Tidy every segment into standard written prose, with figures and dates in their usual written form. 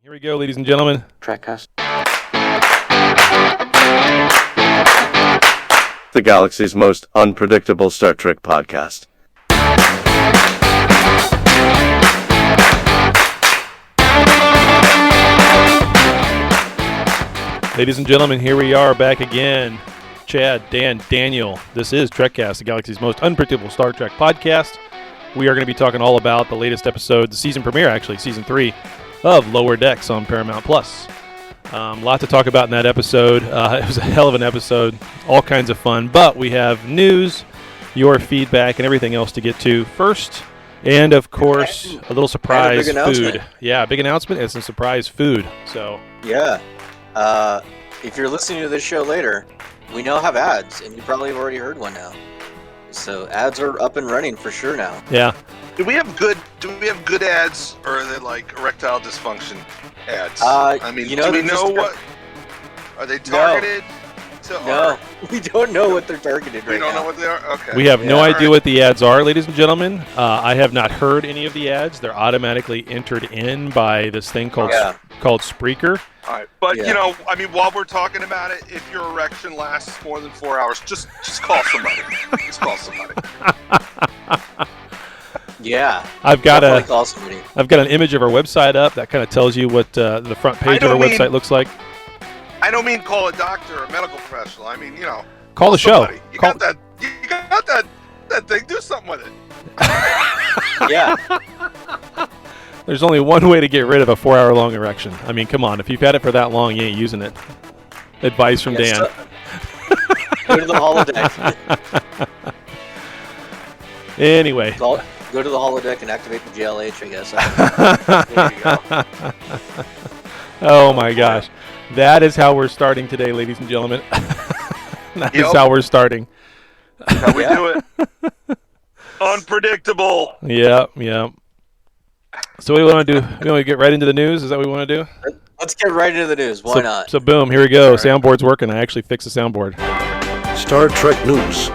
Here we go, ladies and gentlemen. Trekcast. The galaxy's most unpredictable Star Trek podcast. Ladies and gentlemen, here we are back again. Chad, Dan, Daniel. This is Trekcast, the galaxy's most unpredictable Star Trek podcast. We are going to be talking all about the latest episode, the season premiere, actually, season 3 of Lower Decks on Paramount+. A lot to talk about in that episode. It was a hell of an episode, all kinds of fun, but we have news, your feedback, and everything else to get to first. And, of course, a little surprise food. Yeah, big announcement and some surprise food. So yeah. If you're listening to this show later, we now have ads, and you probably have already heard one now. So ads are up and running for sure now. Yeah. Do we have good ads, or are they like erectile dysfunction ads? Do we know what? Are they targeted? No, we don't know what they're targeted right now. We don't know what they are? Okay. We have no idea what the ads are, ladies and gentlemen. I have not heard any of the ads. They're automatically entered in by this thing called Spreaker. All right, but while we're talking about it, if your erection lasts more than 4 hours, just call somebody. Just call somebody. Yeah, I've got an image of our website up that kind of tells you what the front page of our website looks like. I don't mean call a doctor or a medical professional. I mean, call the show. You got that thing. Do something with it. Yeah. There's only one way to get rid of a 4-hour-long erection. I mean, come on. If you've had it for that long, you ain't using it. Advice from Dan. Go to the holodeck. Anyway. Go to the holodeck and activate the GLH, I guess. There you go. Oh, my gosh. That is how we're starting today, ladies and gentlemen. That is how we're starting. How we do it. Unpredictable. Yeah. So what do we want to do? We want to get right into the news? Is that what we want to do? Let's get right into the news. Why not? So boom, here we go. Right. Soundboard's working. I actually fixed the soundboard. Star Trek news.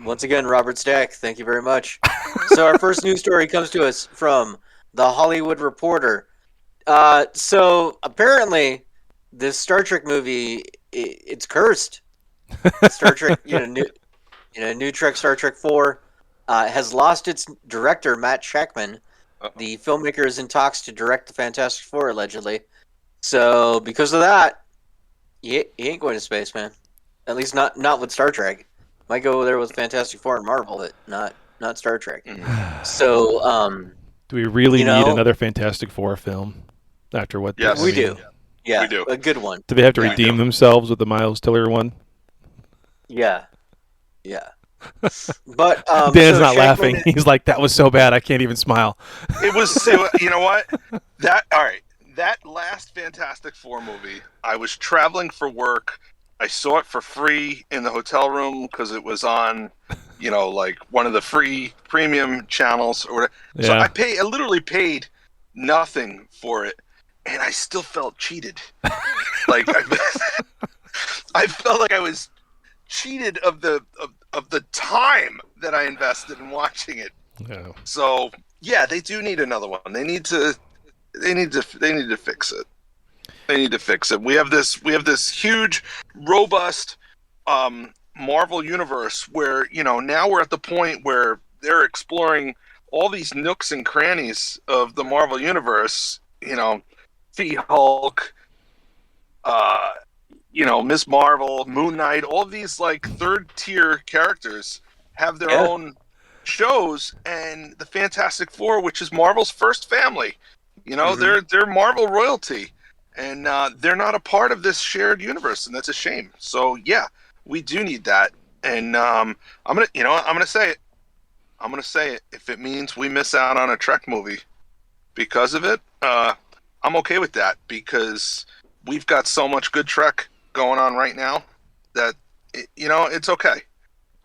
Once again, Robert Stack, thank you very much. So our first news story comes to us from The Hollywood Reporter. So apparently, this Star Trek movie, it's cursed. Star Trek, new Trek, Star Trek 4, has lost its director, Matt Shakman. The filmmaker is in talks to direct the Fantastic Four, allegedly. So because of that, he ain't going to space, man. At least not with Star Trek. Might go there with Fantastic Four and Marvel, but not Star Trek. So, do we really need another Fantastic Four film after what? Yes, we do. Yeah, we do. A good one. Do they have to redeem themselves with the Miles Teller one? Yeah. But Dan's not laughing. He's like, "That was so bad, I can't even smile." It was. You know what? That last Fantastic Four movie, I was traveling for work. I saw it for free in the hotel room because it was on, like one of the free premium channels or whatever. Yeah. So I literally paid nothing for it, and I still felt cheated. Like I felt like I was cheated of the time that I invested in watching it. Yeah. So yeah, they do need another one. They need to fix it. They need to fix it. We have this huge, robust Marvel universe where, now we're at the point where they're exploring all these nooks and crannies of the Marvel universe. She-Hulk, Ms. Marvel, Moon Knight, all these like third-tier characters have their own shows, and the Fantastic Four, which is Marvel's first family, they're Marvel royalty. And they're not a part of this shared universe, and that's a shame. So yeah, we do need that. And I'm gonna say it. I'm gonna say it. If it means we miss out on a Trek movie because of it, I'm okay with that because we've got so much good Trek going on right now that it's okay.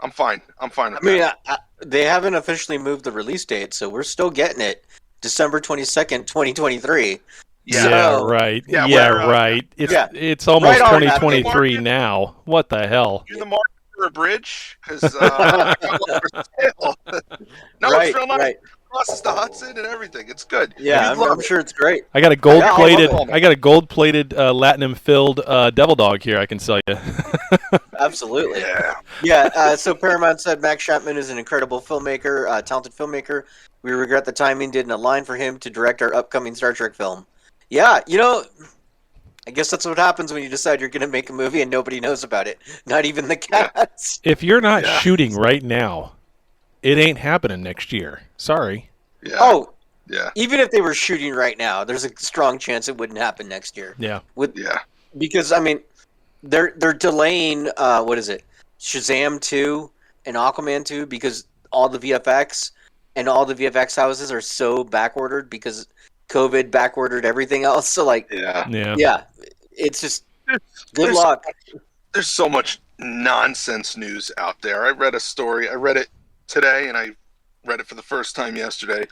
I'm fine. With that. They haven't officially moved the release date, so we're still getting it, December 22nd, 2023. Yeah, right. Yeah, right. It's almost 2023 now. What the hell? You the market for a bridge? Because no, it's real nice. Right. crosses the Hudson and everything. It's good. Yeah, You'd love I'm it. sure it's great. I got a Yeah, I love it. I got a gold-plated Latinum-filled devil dog here. I can sell you. Absolutely. Yeah. Yeah, so Paramount said Max Chapman is an incredible filmmaker, talented filmmaker. We regret the timing didn't align for him to direct our upcoming Star Trek film. Yeah, I guess that's what happens when you decide you're going to make a movie and nobody knows about it. Not even the cats. If you're not shooting right now, it ain't happening next year. Sorry. Yeah. Oh, Yeah. even if they were shooting right now, there's a strong chance it wouldn't happen next year. Yeah. Because, I mean, they're delaying, what is it, Shazam 2 and Aquaman 2 because all the VFX and all the VFX houses are so backordered because COVID backordered everything else. So, yeah, it's just good luck. There's so much nonsense news out there. I read a story. I read it today, and I read it for the first time yesterday.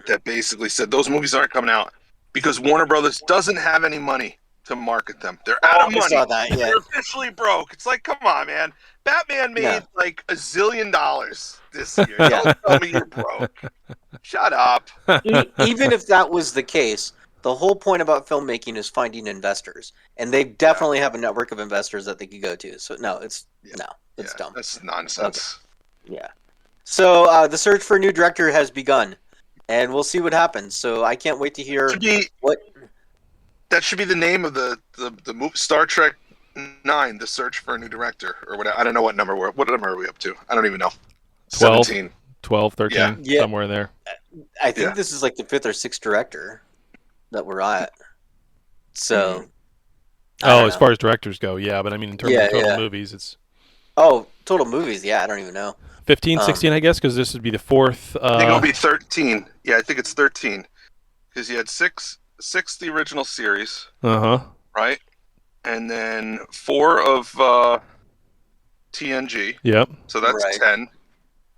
That basically said those movies aren't coming out because Warner Brothers doesn't have any money to market them. They're out of money. I saw that, yeah. They're officially broke. It's like, come on, man. Batman made like $1 zillion this year. Don't tell me you're broke. Shut up. Even if that was the case, the whole point about filmmaking is finding investors, and they definitely have a network of investors that they could go to. So it's dumb. That's nonsense. Okay. Yeah. So the search for a new director has begun, and we'll see what happens. So I can't wait to hear what. That should be the name of the movie, Star Trek 9, The Search for a New Director, or whatever. I don't know what number are we up to? I don't even know. 12, 17. 12, 13, somewhere in there. I think this is like the 5th or 6th director that we're at. So. As far as directors go, yeah. But I mean, in terms of total movies, it's. Oh, total movies, yeah. I don't even know. 15, 16, I guess, because this would be the 4th. I think it'll be 13. Yeah, I think it's 13. Because you had six the original series. Right? And then 4 of TNG. Yep. So that's 10.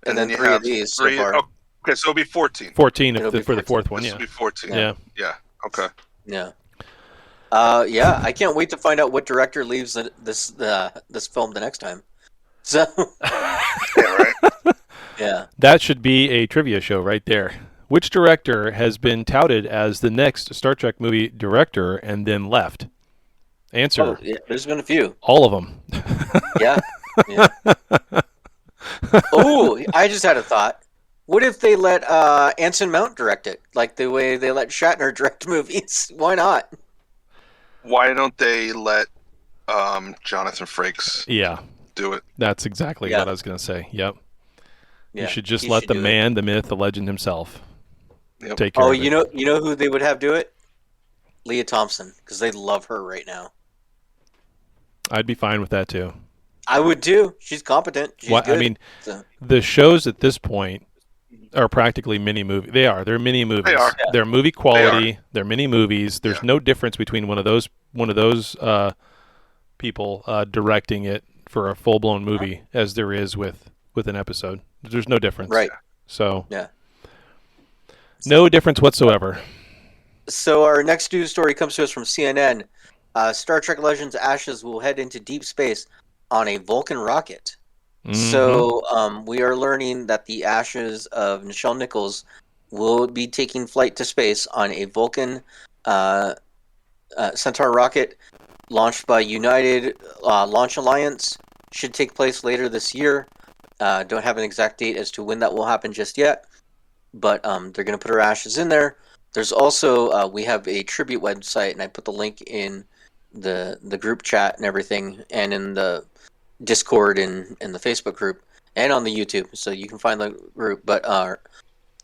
And then you 3 have of these 3. so far. Okay, so it'll be 14. 14 for the 4th one, This will be 14. Yeah. Okay. Yeah. I can't wait to find out what director leaves this film the next time. So. Yeah. That should be a trivia show right there. Which director has been touted as the next Star Trek movie director and then left? Answer. Oh, yeah, there's been a few. All of them. Yeah. Oh, I just had a thought. What if they let Anson Mount direct it, like the way they let Shatner direct movies? Why not? Why don't they let Jonathan Frakes do it? That's exactly what I was going to say. Yep. Yeah, you should just let the man, the myth, the legend himself take care of it. You know who they would have do it? Leah Thompson, because they love her right now. I'd be fine with that too. I would too. She's competent. She's good. I mean, the shows at this point are practically mini movies. They're mini movies. They are. They're movie quality. They're mini movies. There's no difference between one of those people directing it for a full blown movie as there is with an episode. There's no difference. Right. So no difference whatsoever. So our next news story comes to us from CNN. Star Trek Legends Ashes will head into deep space on a Vulcan rocket. Mm-hmm. So we are learning that the ashes of Nichelle Nichols will be taking flight to space on a Vulcan Centaur rocket launched by United Launch Alliance. Should take place later this year. Don't have an exact date as to when that will happen just yet, but they're going to put her ashes in there. There's also we have a tribute website, and I put the link in the group chat and everything, and in the Discord and in the Facebook group, and on the YouTube, so you can find the group. But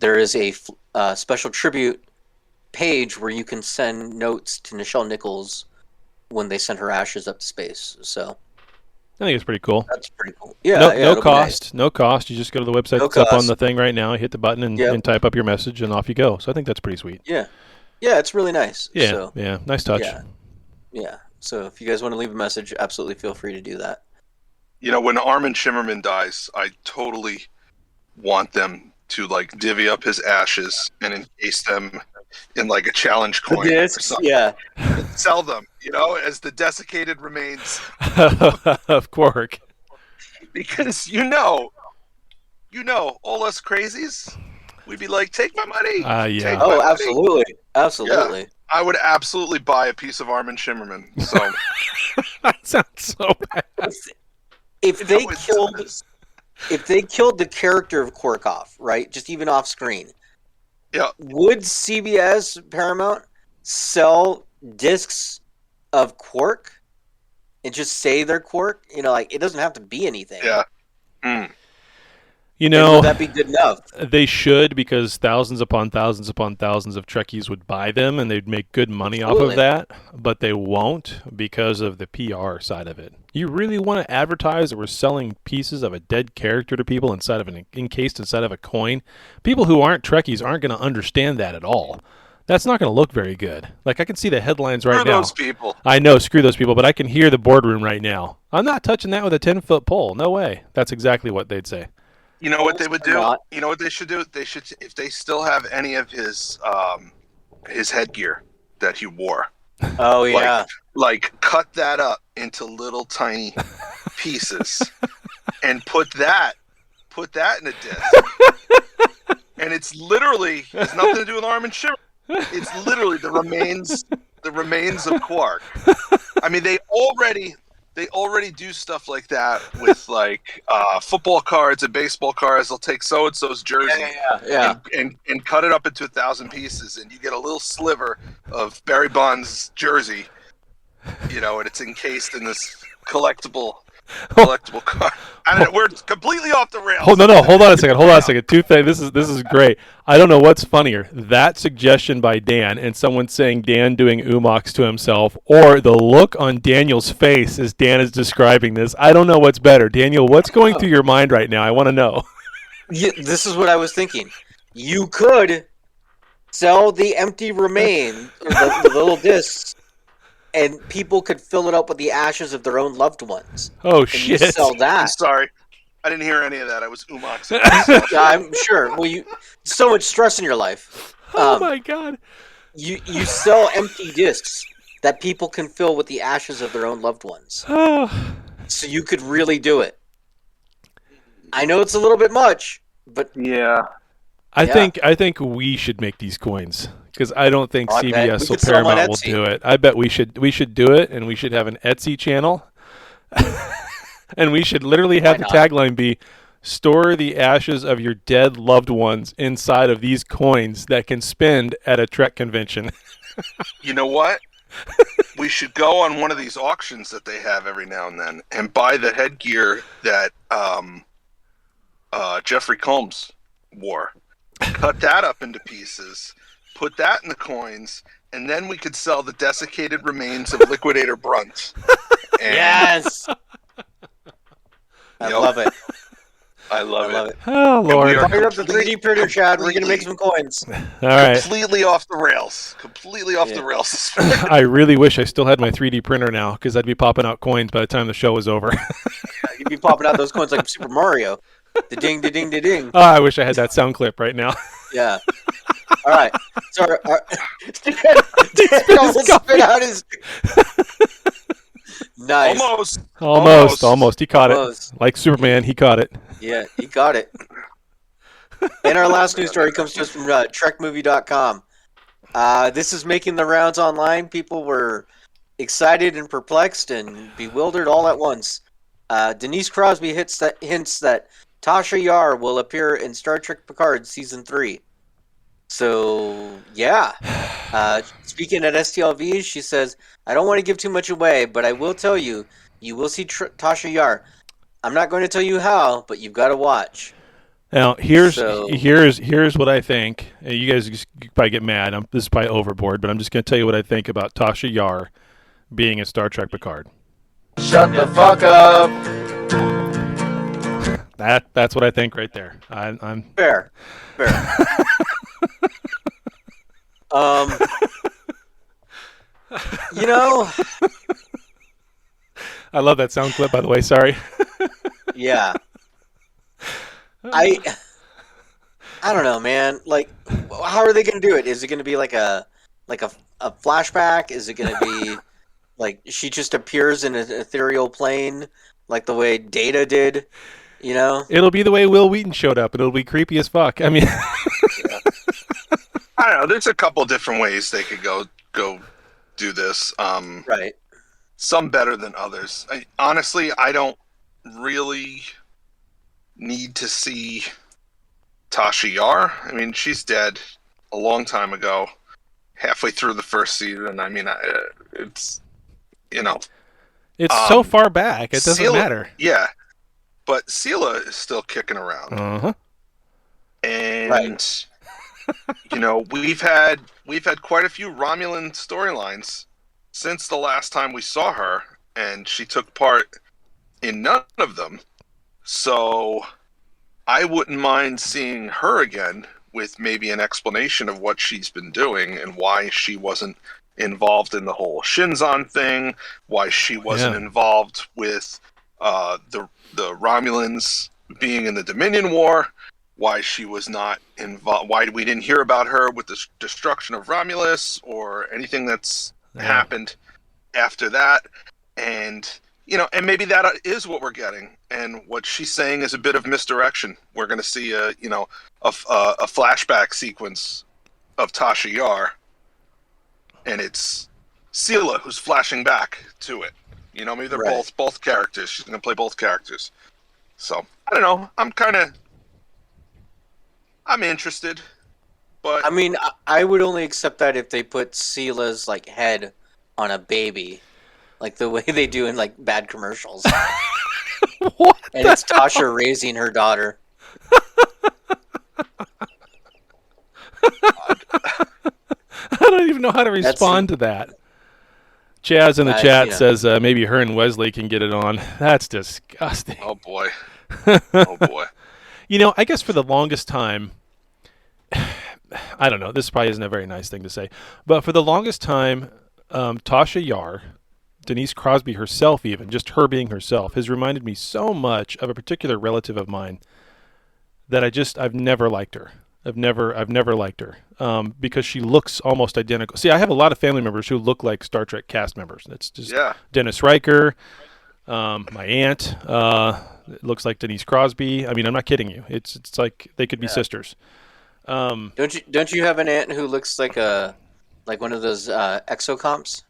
there is a special tribute page where you can send notes to Nichelle Nichols when they send her ashes up to space. So I think it's pretty cool. That's pretty cool. Yeah, no cost. Nice. No cost. You just go to the website that's up on the thing right now, hit the button and type up your message, and off you go. So I think that's pretty sweet. Yeah. Yeah, it's really nice. Yeah, so, nice touch. Yeah. So if you guys want to leave a message, absolutely feel free to do that. You know, when Armin Shimmerman dies, I totally want them to like divvy up his ashes and encase them in like a challenge coin or something. Yeah. Sell them, as the desiccated remains of Quark. Because all us crazies, we'd be like, take my money. Yeah. Take my Oh, money. absolutely. I would absolutely buy a piece of Armin Shimmerman. So That sounds so bad. If they it killed, does. if they killed the character of Quark off, right, just even off screen, Yeah. would CBS Paramount sell discs of Quark and just say they're Quark? You know, like it doesn't have to be anything. Yeah. Mm. You And know, would that be good enough? they should, because thousands upon thousands upon thousands of Trekkies would buy them and they'd make good money off of Absolutely. that, but they won't because of the PR side of it. You really want to advertise that we're selling pieces of a dead character to people inside of encased inside of a coin? People who aren't Trekkies aren't going to understand that at all. That's not going to look very good. Like, I can see the headlines right Screw now. those people. I know, screw those people, but I can hear the boardroom right now. I'm not touching that with a 10-foot pole. No way. That's exactly what they'd say. You know what they would do? Not. You know what they should do? They should, if they still have any of his headgear that he wore, Oh yeah. like cut that up into little tiny pieces and put that in a disc. And it's literally has nothing to do with Armin Shimmer. It's literally the remains of Quark. I mean, they already do stuff like that with like football cards and baseball cards. They'll take so and so's jersey and cut it up into 1,000 pieces, and you get a little sliver of Barry Bonds' jersey, you know, and it's encased in this collectible card. I don't know, we're completely off the rails. Hold on a second. Two things. This is great. I don't know what's funnier, that suggestion by Dan and someone saying Dan doing umox to himself, or the look on Daniel's face as Dan is describing this. I don't know what's better. Daniel, what's going through your mind right now? I want to know. Yeah, this is what I was thinking. You could sell the empty remain, or the little discs, and people could fill it up with the ashes of their own loved ones. Oh, And you shit. sell I'm that. sorry. I didn't hear any of that. I was umoxing. Yeah, I'm sure. Well, so much stress in your life. Oh, my God. You sell empty discs that people can fill with the ashes of their own loved ones. Oh. So you could really do it. I know it's a little bit much, but Yeah. I Yeah. think we should make these coins, because I don't think I bet. We CBS or could sell 'em on Paramount will Etsy. do it. I bet we should do it, and we should have an Etsy channel, and we should literally have Why the not? tagline be, "Store the ashes of your dead loved ones inside of these coins that can spend at a Trek convention." You know what? We should go on one of these auctions that they have every now and then and buy the headgear that Jeffrey Combs wore. Cut that up into pieces, put that in the coins, and then we could sell the desiccated remains of Liquidator Brunt. And yes, I Yep. love it. I love it. Oh, we Lord. are- Fire up the 3D printer, Chad. We're gonna make some coins. All right. Completely off the rails. Completely off the Yeah. rails. I really wish I still had my 3D printer now, because I'd be popping out coins by the time the show was over. You'd be popping out those coins like Super Mario. The ding, the ding, the ding. Oh, I wish I had that sound clip right now. Yeah. All right. So Dan almost spit out his. Nice. Almost. He caught Almost. it. Like Superman, he caught it. Yeah, he got it. And our last news story comes to us from trekmovie.com. This is making the rounds online. People were excited and perplexed and bewildered all at once. Denise Crosby hints that Tasha Yar will appear in Star Trek Picard Season 3. So, yeah. Speaking at STLV, she says, "I don't want to give too much away, but I will tell you, you will see Tasha Yar. I'm not going to tell you how, but you've got to watch." Now, here's So- what I think. You guys probably get mad. This is probably overboard, but I'm just going to tell you what I think about Tasha Yar being in Star Trek Picard. Shut the fuck up! That's what I think right there. I'm Fair. You know, I love that sound clip, by the way. Sorry. yeah. I don't know, man. Like, how are they going to do it? Is it going to be like a flashback? Is it going to be like she just appears in an ethereal plane, like the way Data did? You know? It'll be the way Will Wheaton showed up, and it'll be creepy as fuck. I mean, there's a couple different ways they could go do this. Right. Some better than others. Honestly, I don't really need to see Tasha Yar. I mean, she's dead a long time ago, halfway through the first season. I mean, it's, It's so far back, it doesn't matter. Yeah, but Sela is still kicking around. Uh-huh. And, Right. we've had quite a few Romulan storylines since the last time we saw her, and she took part in none of them. So I wouldn't mind seeing her again with maybe an explanation of what she's been doing and why she wasn't involved in the whole Shinzon thing, why she wasn't involved with the Romulans being in the Dominion War, why she was not involved, why we didn't hear about her with the destruction of Romulus or anything that's happened after that. And and maybe that is what we're getting, and what she's saying is a bit of misdirection. We're going to see a flashback sequence of Tasha Yar, and it's Sela who's flashing back to it. Maybe they're both characters. She's going to play both characters. So I don't know. I'm interested, but I mean, I would only accept that if they put Sela's head on a baby, like the way they do in bad commercials. What? And it's Tasha raising her daughter. I don't even know how to respond to that. Chaz in the chat says maybe her and Wesley can get it on. That's disgusting. Oh boy. Oh boy. I guess for the longest time, I don't know, this probably isn't a very nice thing to say, but for the longest time, Tasha Yar, Denise Crosby herself even, just her being herself, has reminded me so much of a particular relative of mine that I've never liked her. I've never liked her because she looks almost identical. See, I have a lot of family members who look like Star Trek cast members. It's just Dennis Riker, my aunt. It looks like Denise Crosby. I mean, I'm not kidding you. It's like they could be sisters. Don't you have an aunt who looks like one of those exocomps?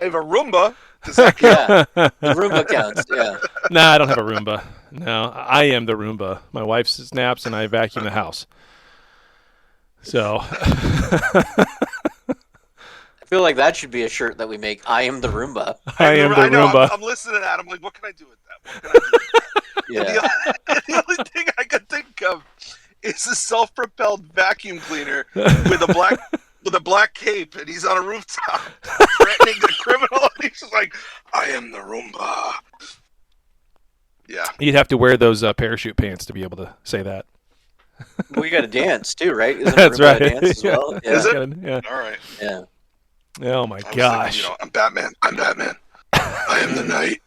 I have a Roomba. Does that count? Yeah, the Roomba counts. Yeah. Nah, I don't have a Roomba. No, I am the Roomba. My wife snaps and I vacuum the house. So I feel like that should be a shirt that we make. I am the Roomba. I am the Roomba. I'm listening at him like, what can I do with that? Yeah. The only thing I could think of is a self-propelled vacuum cleaner with a black cape, and he's on a rooftop threatening the criminal, and he's just like, I am the Roomba. Yeah. You'd have to wear those parachute pants to be able to say that. We got to dance too, right? Isn't That's Roomba right. a dance as well? Yeah. Is it? Yeah. All right. Yeah. Oh my gosh. Thinking, I'm Batman. I am the knight.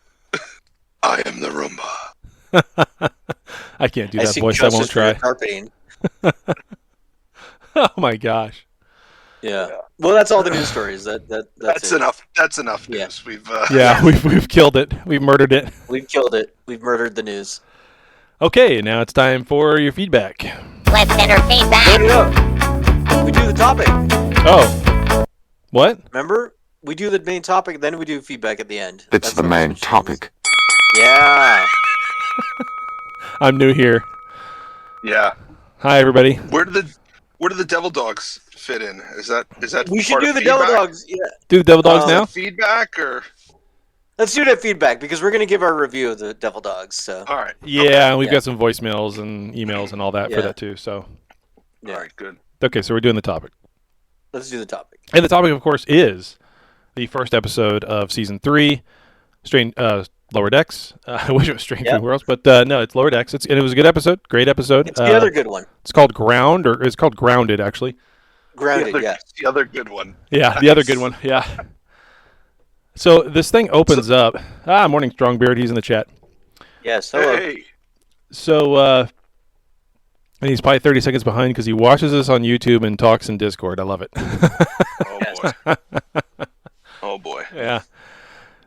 I am the Roomba. I can't do that voice. I won't try. Carpeting. Oh my gosh. Yeah. Well, that's all the news stories. That's enough. That's enough Yeah. news. We've killed it. We've murdered it. We've killed it. We've murdered the news. Okay, now it's time for your feedback. Let's enter feedback. We do the topic. Oh. What? Remember? We do the main topic, then we do feedback at the end. It's the main topic. Yeah. I'm new here. Yeah. Hi, everybody. Where do the devil dogs fit in? Is that We should part do of the feedback? Devil Dogs. Yeah. Do the Devil Dogs Is it now? feedback or? Let's do that feedback because we're going to give our review of the Devil Dogs. So. All right. Yeah, and we've Yeah. got some voicemails and emails and all that for Yeah. that too. So, Yeah. All right. Good. okay, so we're doing the topic. Let's do the topic. And the topic, of course, is the first episode of Season 3, Lower Decks. I wish it was Strange New Worlds, but no, it's Lower Decks. And it was a good episode, great episode. It's the other good one. It's called Ground, or it's called Grounded, actually. Grounded, The other good one. Yeah, the other good one, yeah. So this thing opens up. Morning, Strongbeard. He's in the chat. Yes, hello. Hey. So, and he's probably 30 seconds behind because he watches us on YouTube and talks in Discord. I love it. Oh boy. Oh boy. Yeah.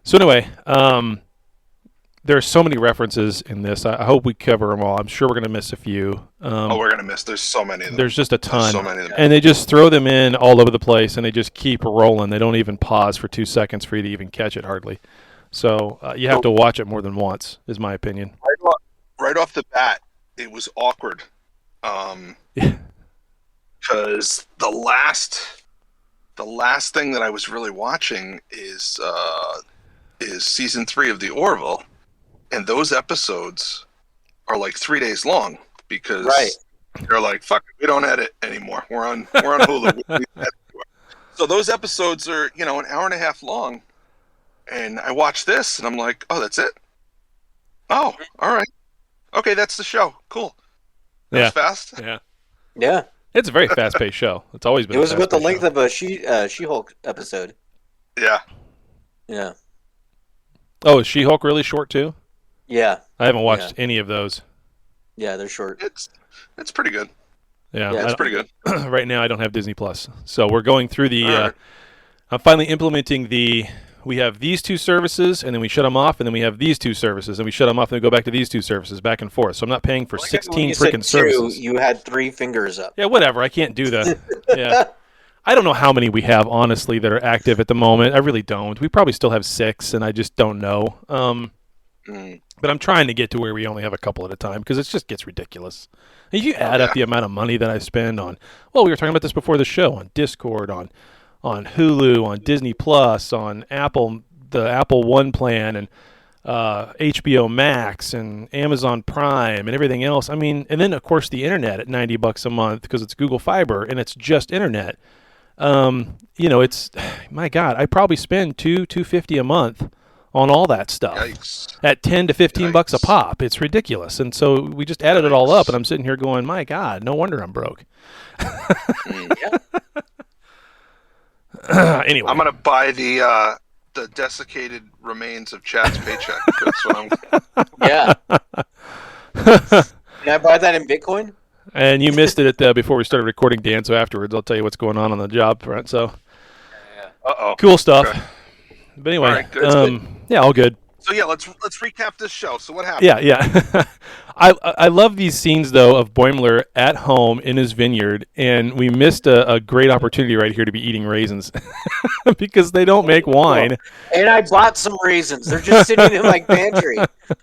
So anyway, there's so many references in this. I hope we cover them all. I'm sure we're going to miss a few. We're gonna miss. There's so many of them. There's just a ton. There's so many of them. And they just throw them in all over the place, and they just keep rolling. They don't even pause for 2 seconds for you to even catch it, hardly. So you have to watch it more than once, is my opinion. Right off the bat, it was awkward. Because the last thing that I was really watching is season 3 of The Orville, and those episodes are like 3 days long because they're like, fuck it, we don't edit anymore. We're on Hulu. So those episodes are, an hour and a half long, and I watched this and I'm like, oh, that's it? Oh, all right. Okay, that's the show. Cool. That was fast. Yeah. Yeah. It's a very fast-paced show. It's always been. It was about the length of a She-Hulk episode. Yeah. Yeah. Oh, is She-Hulk really short too? Yeah. I haven't watched any of those. Yeah, they're short. It's pretty good. Yeah, It's pretty good. Right now, I don't have Disney Plus, so we're going through the. All right. I'm finally implementing the. We have these 2 services, and then we shut them off, and then we have these 2 services, and we shut them off, and we go back to these 2 services, back and forth. So I'm not paying for 16 freaking services. You had 3 fingers up. Yeah, whatever. I can't do that. Yeah. I don't know how many we have, honestly, that are active at the moment. I really don't. We probably still have 6, and I just don't know. But I'm trying to get to where we only have a couple at a time, because it just gets ridiculous. If you add up the amount of money that I spend on, well, we were talking about this before the show, on Discord, on Hulu, on Disney Plus, on Apple, the Apple One plan, and HBO Max, and Amazon Prime, and everything else. I mean, and then of course the internet at $90 a month because it's Google Fiber and it's just internet. It's my God, I probably spend $250 a month on all that stuff. Yikes. At $10 to $15 a pop. It's ridiculous. And so we just added it all up, and I'm sitting here going, my God, no wonder I'm broke. Yeah. Anyway, Uh, I'm gonna buy the desiccated remains of Chad's paycheck. That's what I'm. Yeah. Can I buy that in Bitcoin? and you missed it before we started recording, Dan. So afterwards, I'll tell you what's going on the job front. So Uh-oh. cool stuff. Okay. But anyway, All right, good. Yeah, all good. So yeah, let's recap this show. So what happened? Yeah. I love these scenes though of Boimler at home in his vineyard, and we missed a great opportunity right here to be eating raisins because they don't make wine. And I bought some raisins. They're just sitting in my pantry.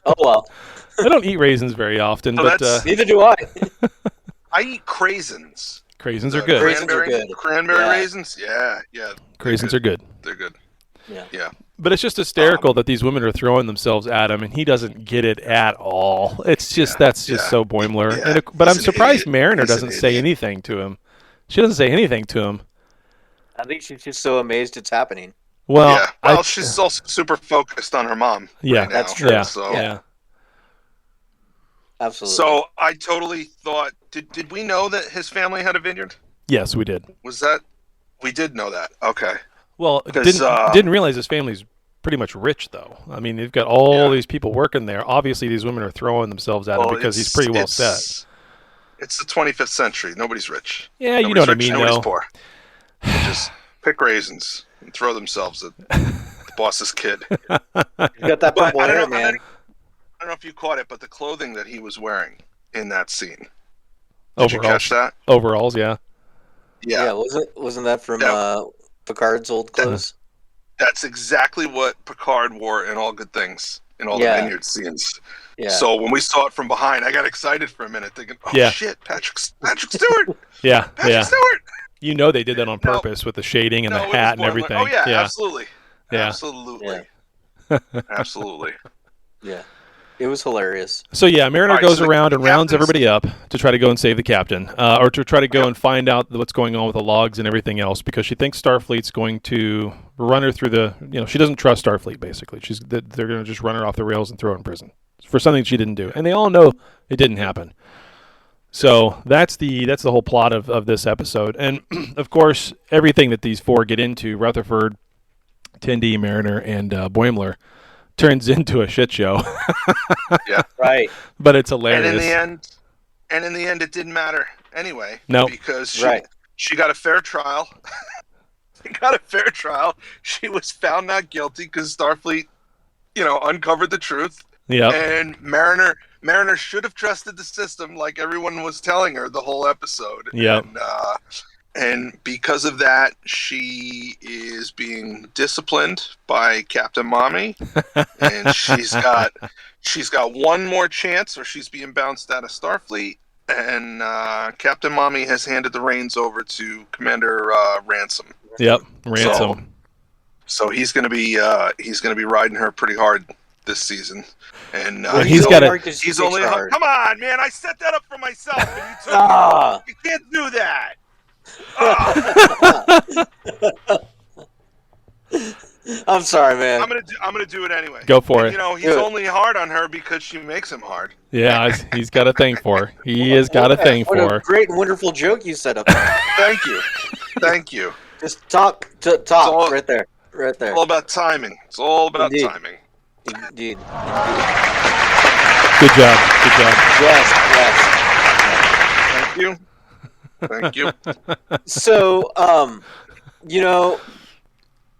Oh well. I don't eat raisins very often, So but Neither do I. I eat craisins. craisins are good. Raisins are good. Cranberry Yeah. raisins. Yeah. Craisins are good. They're good. Yeah. But it's just hysterical that these women are throwing themselves at him, and he doesn't get it at all. It's just that's just so Boimler. Yeah. But I'm He's an surprised idiot. Mariner He's an doesn't say idiot. anything to him. She doesn't say anything to him. I think she's just so amazed it's happening. Well, Yeah. Well, she's also super focused on her mom. Yeah, right now, that's true. Yeah, So, yeah. Absolutely. so I totally thought. Did we know that his family had a vineyard? Yes, we did. Was that? We did know that. Okay. Well, 'Cause, didn't realize his family's pretty much rich, though. I mean, they've got all these people working there. Obviously, these women are throwing themselves at him because he's pretty well set. It's the 25th century. Nobody's rich. Yeah, you Nobody's know what I rich, mean, Nobody's though. poor. They just pick raisins and throw themselves at the boss's kid. you got that But purple I don't hair, know, man. I don't know if you caught it, but the clothing that he was wearing in that scene. Did you catch that? Overalls, yeah. Yeah, wasn't that from Picard's old clothes? That's exactly what Picard wore in All Good Things, in all the vineyard scenes. Yeah. So when we saw it from behind, I got excited for a minute, thinking, "Oh Yeah. shit, Patrick Stewart, Yeah, Patrick yeah. Stewart!" You know they did that on No. purpose with the shading and No, the it was hat and Boimler. everything. Oh yeah, yeah. absolutely, Yeah. absolutely, absolutely. Yeah. It was hilarious. So yeah, Mariner All right, goes so the around and rounds captain's- everybody up to try to go and save the captain, or to try to go and find out what's going on with the logs and everything else, because she thinks Starfleet's going to run her through the. She doesn't trust Starfleet. Basically, they're going to just run her off the rails and throw her in prison for something she didn't do, and they all know it didn't happen. So that's the whole plot of this episode, and of course everything that these four get into, Rutherford, Tendi, Mariner, and Boimler, turns into a shit show. Yeah, Right. But it's and hilarious. in the end, it didn't matter anyway. No. because she got a fair trial. She got a fair trial. She was found not guilty because Starfleet, uncovered the truth. Yep. And Mariner should have trusted the system like everyone was telling her the whole episode. Yep. And because of that, she is being disciplined by Captain Mommy, and she's got one more chance, or she's being bounced out of Starfleet. And Captain Mommy has handed the reins over to Commander Ransom. Yep, Ransom. So he's gonna be riding her pretty hard this season. And he's got a. He's only. Come on, man! I set that up for myself, and you took it. You can't do that. I'm sorry, man. I'm gonna do it anyway. Go for it. You know, he's only hard on her because she makes him hard. Yeah, he's got a thing for her. He has got a thing for her. What a great and wonderful joke you set up. Thank you. Just talk right there. It's all about timing. It's all about timing. Indeed. Good job. Yes. Thank you. So,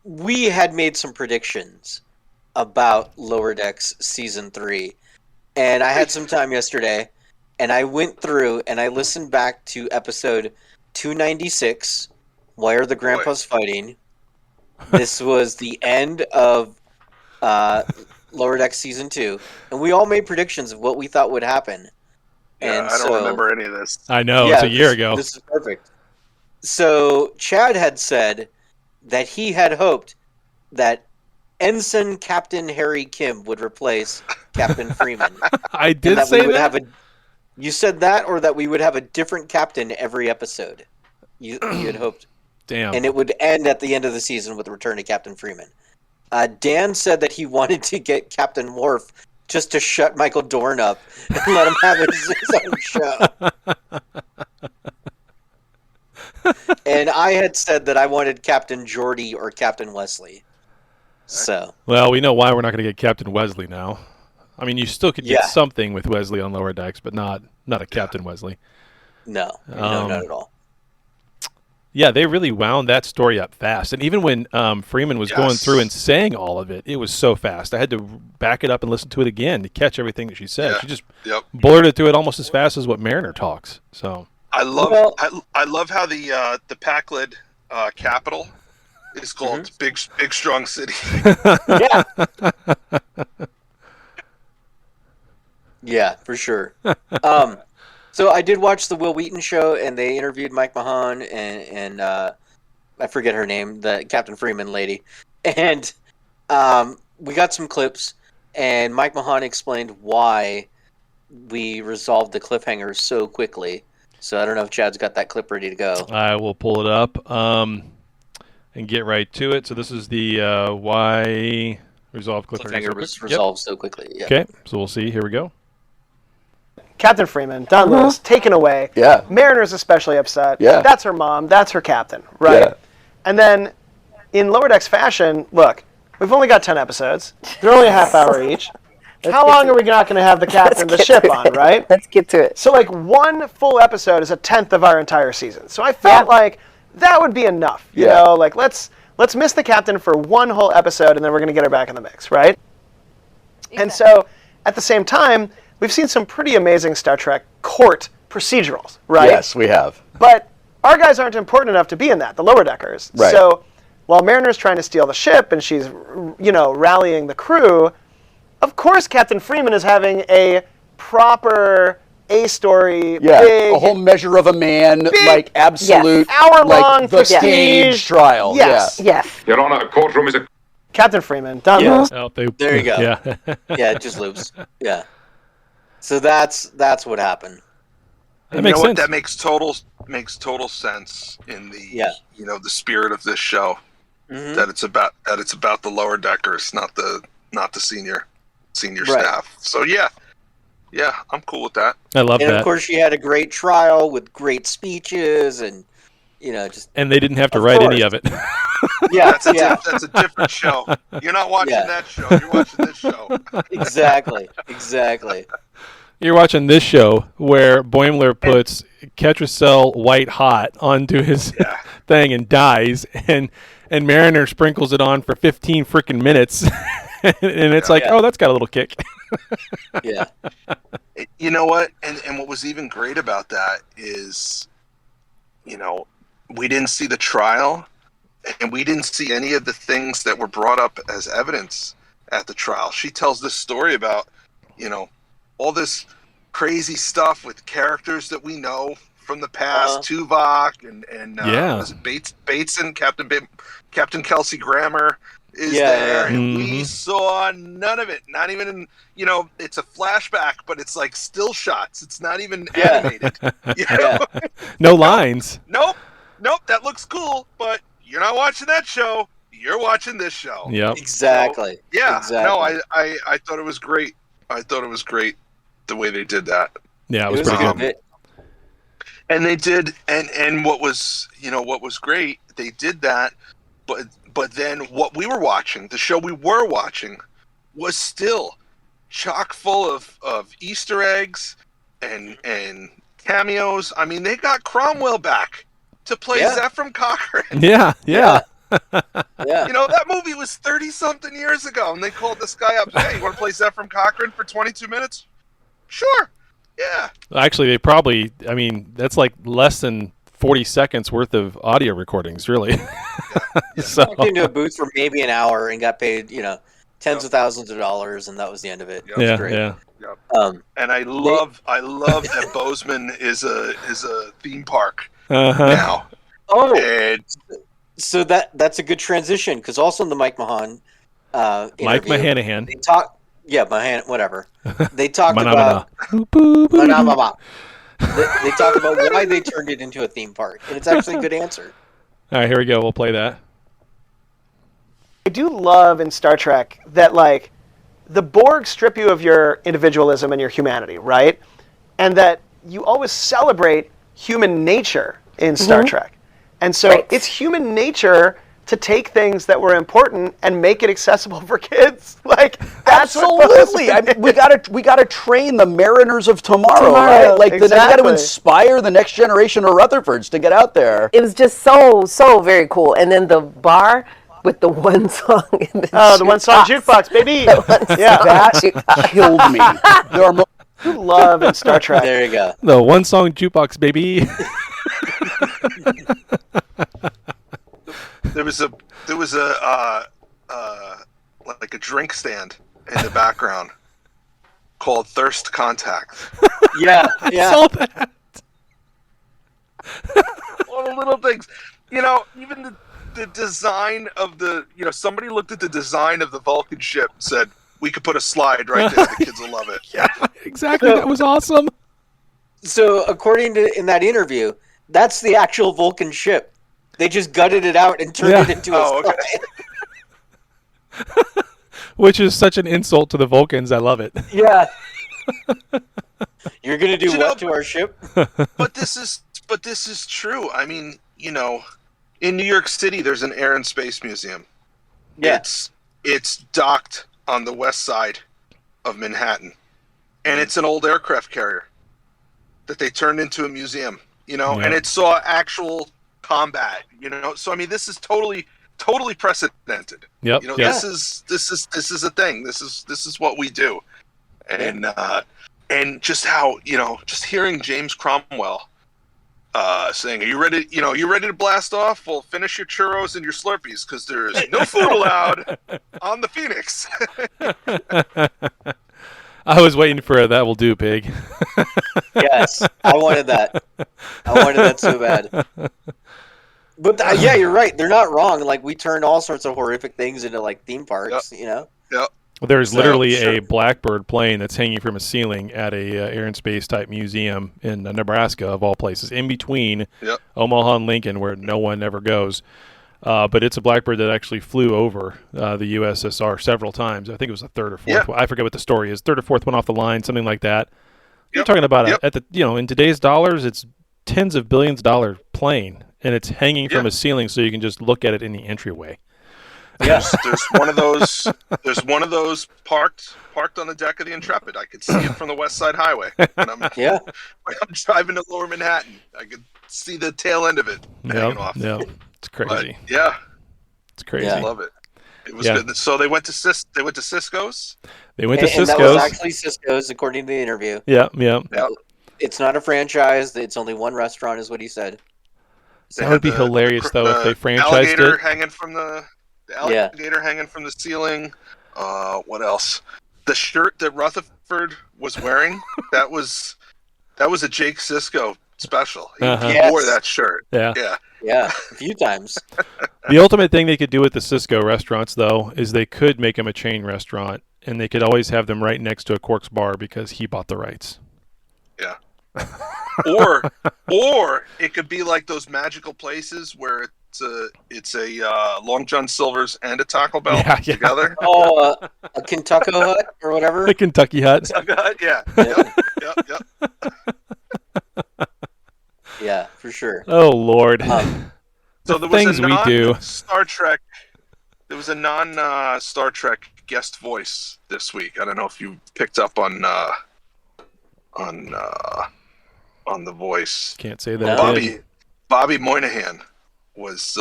we had made some predictions about Lower Decks Season 3, and I had some time yesterday, and I went through and I listened back to episode 296, Why Are the Grandpas Fighting? This was the end of Lower Decks Season 2, and we all made predictions of what we thought would happen. Yeah, and I don't remember any of this. I know, it's a year ago. This is perfect. So Chad had said that he had hoped that Ensign Captain Harry Kim would replace Captain Freeman. I did say that? You said that, or that we would have a different captain every episode. You had hoped. Damn. And it would end at the end of the season with the return of Captain Freeman. Dan said that he wanted to get Captain Worf just to shut Michael Dorn up and let him have his own show. And I had said that I wanted Captain Geordi or Captain Wesley. So. Well, we know why we're not going to get Captain Wesley now. I mean, you still could get something with Wesley on Lower Decks, but not a Captain Wesley. No, not at all. Yeah, they really wound that story up fast. And even when Freeman was going through and saying all of it, it was so fast. I had to back it up and listen to it again to catch everything that she said. Yeah. She just blurted through it almost as fast as what Mariner talks. So I love how the Pakled capital is called Big Strong City. Yeah. Yeah, for sure. So I did watch the Will Wheaton show, and they interviewed Mike Mahan and I forget her name, the Captain Freeman lady. And we got some clips, and Mike Mahan explained why we resolved the cliffhanger so quickly. So I don't know if Chad's got that clip ready to go. I will pull it up and get right to it. So this is the why resolved cliffhanger was resolved so quickly. Yeah. Okay, so we'll see. Here we go. Captain Freeman, done this, taken away. Yeah. Mariner's especially upset. Yeah. That's her mom. That's her captain, right? Yeah. And then, in Lower Decks fashion, look, we've only got 10 episodes. They're only a half hour each. How long are we not going to have the captain of the ship on, right? Let's get to it. So, like, one full episode is a tenth of our entire season. So I felt like that would be enough. You know, like, let's miss the captain for one whole episode, and then we're going to get her back in the mix, right? Exactly. And so, at the same time, we've seen some pretty amazing Star Trek court procedurals, right? Yes, we have. But our guys aren't important enough to be in that, the lower deckers. Right. So while Mariner's trying to steal the ship and she's, rallying the crew, of course Captain Freeman is having a proper A-story, big, a whole measure of a man, like absolute, hour-long like the stage trial. Yes. Yes. Your Honor, a courtroom is a... Captain Freeman, done. Oh, there you go. Yeah. Yeah, it just loops. Yeah. So that's what happened. That makes sense. That makes total sense in the the spirit of this show. Mm-hmm. That it's about the lower deckers, not the senior staff. So yeah, I'm cool with that. I love that. And of course, she had a great trial with great speeches, and and they didn't have to write any of it. Yeah, that's a different show. You're not watching that show. You're watching this show. Exactly. You're watching this show where Boimler puts Ketracel white hot onto his thing and dies, and Mariner sprinkles it on for 15 freaking minutes, and it's oh, that's got a little kick. Yeah. You know what? And what was even great about that is, we didn't see the trial, and we didn't see any of the things that were brought up as evidence at the trial. She tells this story about, all this crazy stuff with characters that we know from the past, Tuvok and was it Bateson, Captain Kelsey Grammer is there, and we saw none of it. Not even in, it's a flashback, but it's like still shots. It's not even animated. No lines. Nope. That looks cool, but you're not watching that show. You're watching this show. Yep. Exactly. So, exactly. No, I thought it was great. I thought it was great the way they did that. Yeah, it was pretty good. And they did, and what was great, they did that, but then what we were watching, the show we were watching, was still chock full of Easter eggs and cameos. I mean, they got Cromwell back to play Zephram Cochrane. Yeah. That movie was 30-something years ago, and they called this guy up. Hey, you want to play Zephram Cochrane for 22 minutes? Sure. Yeah. Actually, they probably, that's like less than 40 seconds worth of audio recordings, really. So I walked into a booth for maybe an hour and got paid, tens of thousands of dollars, and that was the end of it. It was great. Yep. And I love that Bozeman is a theme park now. Oh, and so that's a good transition, because also in the Mike Mahan Mike Mahanahan. they talk. Yeah, Mahan, whatever. They talked Manamana. about. They talked about why they turned it into a theme park, and it's actually a good answer. All right, here we go. We'll play that. I do love in Star Trek that, like, the Borg strip you of your individualism and your humanity, right? And that you always celebrate human nature in Star Trek. And so it's human nature to take things that were important and make it accessible for kids. Like, that's absolutely. We gotta train the mariners of tomorrow, right? Like, we gotta inspire the next generation of Rutherfords to get out there. It was just so very cool. And then the bar with the one song in the the one song jukebox, baby. That killed me. There are you love in Star Trek. There you go. The one song jukebox, baby. There was a like a drink stand in the background called Thirst Contact. Yeah. I saw that. All the little things, even the design of somebody looked at the design of the Vulcan ship and said, we could put a slide right there. The kids will love it. Yeah, exactly. That was awesome. So according to in that interview, that's the actual Vulcan ship. They just gutted it out and turned it into a slide. Okay. Which is such an insult to the Vulcans. I love it. Yeah. You're gonna do what to our ship? But this is true. I mean, in New York City, there's an Air and Space Museum. Yeah. It's docked on the west side of Manhattan, and it's an old aircraft carrier that they turned into a museum. And it saw actual combat. So I mean, this is totally precedented. Yep. This is a thing. This is what we do, and just how just hearing James Cromwell saying, "Are you ready? You ready to blast off? Well, finish your churros and your Slurpees because there is no food allowed on the Phoenix." I was waiting for a "that will do, pig." Yes, I wanted that. I wanted that so bad. But yeah, you're right. They're not wrong. Like, we turned all sorts of horrific things into like theme parks. Yep. There's literally a Blackbird plane that's hanging from a ceiling at a Air and Space type museum in Nebraska, of all places, in between Omaha and Lincoln, where no one ever goes. But it's a Blackbird that actually flew over the USSR several times. I think it was the third or fourth one. I forget what the story is. Third or fourth one off the line, something like that. You're talking about in today's dollars, it's tens of billions of dollar plane, and it's hanging from a ceiling, so you can just look at it in the entryway. Yes, there's one of those. There's one of those parked on the deck of the Intrepid. I could see it from the West Side Highway. When I'm driving to Lower Manhattan, I could see the tail end of it hanging off. Yeah, it's crazy. But, it's crazy. I love it. It was good. So they went to Cisco's. They went to Cisco's. And that was actually Cisco's, according to the interview. Yeah. It's not a franchise. It's only one restaurant, is what he said. That would be hilarious, though, if they franchised alligator it. Hanging from the alligator hanging from the ceiling. What else? The shirt that Rutherford was wearing, that was a Jake Sisko special. He wore that shirt. Yeah, a few times. The ultimate thing they could do with the Cisco restaurants, though, is they could make them a chain restaurant, and they could always have them right next to a Quark's bar because he bought the rights. Yeah. or it could be like those magical places where it's a Long John Silver's and a Taco Bell together. Oh, a Kentucky Hut or whatever. The Kentucky Hut. Yeah. Yep. Yeah, for sure. Oh Lord. So there was a non-Star Trek. There was a non-Star Trek guest voice this week. I don't know if you picked up on the voice. Can't say that. Bobby Moynihan was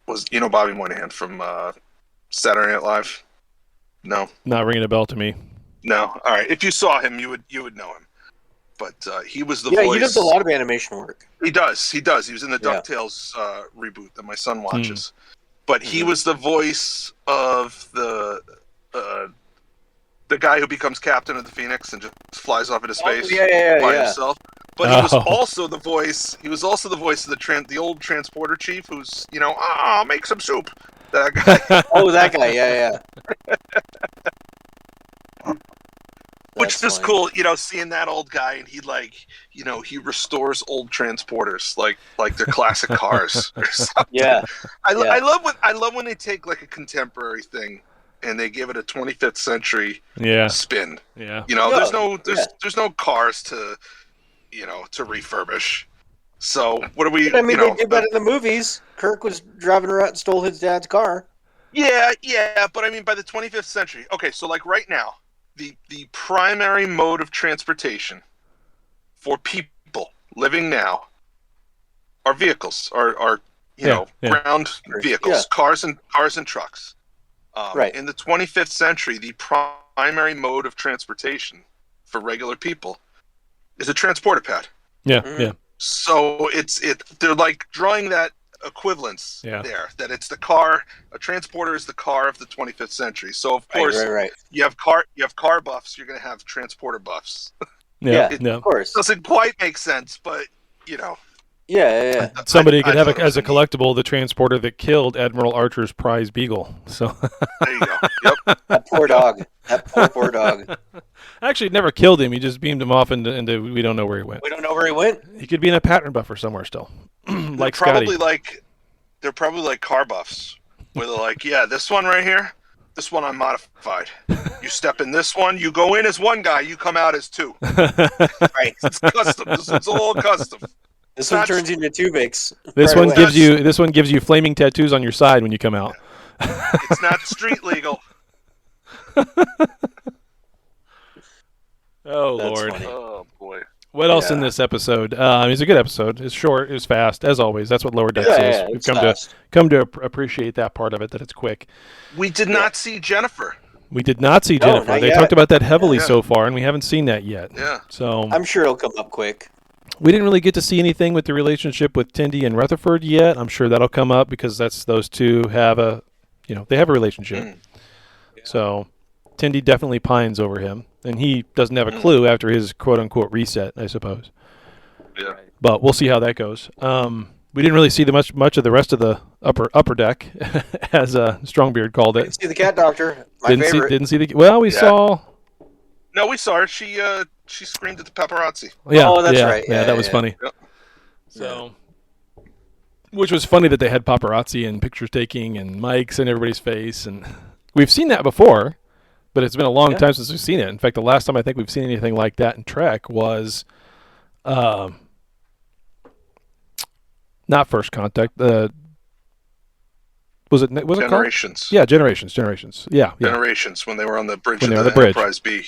Bobby Moynihan from Saturday Night Live? No, not ringing a bell to me. No. All right. If you saw him, you would know him. But he was the voice. Yeah, he does a lot of animation work. He does. He was in the DuckTales reboot that my son watches. But he was the voice of the guy who becomes captain of the Phoenix and just flies off into space by himself. But he was also the voice. He was also the voice of the old transporter chief, who's make some soup. That guy. Oh, that guy. Yeah. Which is cool, seeing that old guy, and he restores old transporters like they're classic cars or something. Yeah. I love when they take like a contemporary thing and they give it a 25th century spin. Yeah. There's no cars to refurbish. So what are we? They did that in the movies. Kirk was driving around and stole his dad's car. Yeah, but I mean by the 25th century. Okay, so like right now, the primary mode of transportation for people living now are vehicles, are ground vehicles, cars and trucks. Right. In the 25th century, the primary mode of transportation for regular people is a transporter pad. Yeah. So they're like drawing that equivalence there, that it's the car. A transporter is the car of the 25th century. So of course, you have car buffs. You're going to have transporter buffs. Of course. Doesn't quite make sense, but Yeah. Somebody could have as a collectible the transporter that killed Admiral Archer's prize beagle. So there you go. Yep. That poor dog. That poor dog. Actually, it never killed him. He just beamed him off into we don't know where he went. We don't know where he went. He could be in a pattern buffer somewhere still. Like Scotty. They're probably like car buffs, where they're like, this one right here, this one I'm modified. You step in this one, you go in as one guy, you come out as two. Right? It's custom. This one's all custom. This one turns into two bakes. This one gives you flaming tattoos on your side when you come out. It's not street legal. Oh That's Lord! funny. Oh boy! What else in this episode? It's a good episode. It's short. It's fast, as always. That's what Lower Decks is. Yeah, We've come to appreciate that part of it. That it's quick. We did not see Jennifer. We did not see Jennifer. not They yet. talked about that heavily so far, and we haven't seen that yet. Yeah. So I'm sure it'll come up quick. we didn't really get to see anything with the relationship with Tindy and Rutherford yet. I'm sure that'll come up because those two have a relationship. So Tindy definitely pines over him, and he doesn't have a clue after his quote unquote reset, I suppose. Yeah. But we'll see how that goes. We didn't really see much of the rest of the upper deck, as Strongbeard called it. Didn't see the cat doctor. My favorite. Didn't see the. Well, we saw. No, we saw her. She screamed at the paparazzi. Yeah, Oh, that's right. Yeah, that was funny. Yep. So, which was funny that they had paparazzi and pictures taking and mics in everybody's face, and we've seen that before, but it's been a long time since we've seen it. In fact, the last time I think we've seen anything like that in Trek was, not First Contact. Was it Generations? Yeah, Generations. Yeah. Generations, when they were on the bridge When they of were the on the bridge. Enterprise B.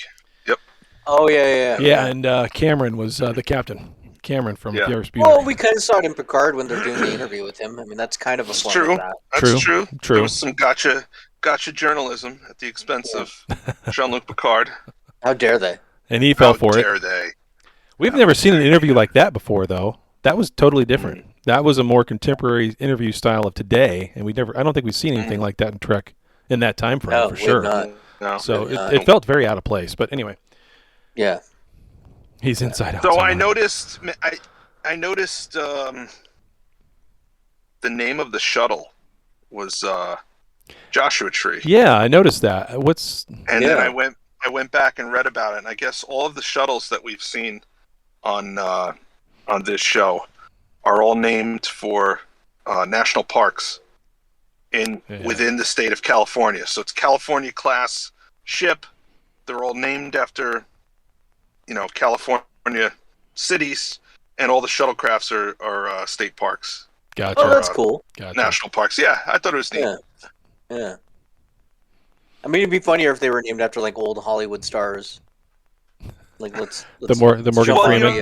Yep. Oh yeah. Yeah, and Cameron was the captain. Cameron from Yeah. The Irishbuter. Well, we kind of saw it in Picard when they're doing the interview with him. I mean, that's kind of a It's form true. of that. That's true. True. There was some gotcha journalism at the expense of Jean-Luc Picard. How dare they? And he fell How for it. dare they? We've never seen an interview like that before, though. That was totally different. That was a more contemporary interview style of today, and I don't think we've seen anything like that in Trek in that time frame No, for we've sure. not. No. So it felt very out of place. But anyway, Yeah. he's inside out. So I somehow. noticed the name of the shuttle was Joshua Tree. Yeah, I noticed that. And then I went back and read about it, and I guess all of the shuttles that we've seen on this show are all named for national parks within the state of California. So it's California class ship. They're all named after, California cities, and all the shuttlecrafts are state parks, Gotcha. Oh, that's cool. Gotcha. national parks. Yeah, I thought it was neat. Yeah. Yeah. I mean, it'd be funnier if they were named after like old Hollywood stars. Like let's The Morgan show Freeman.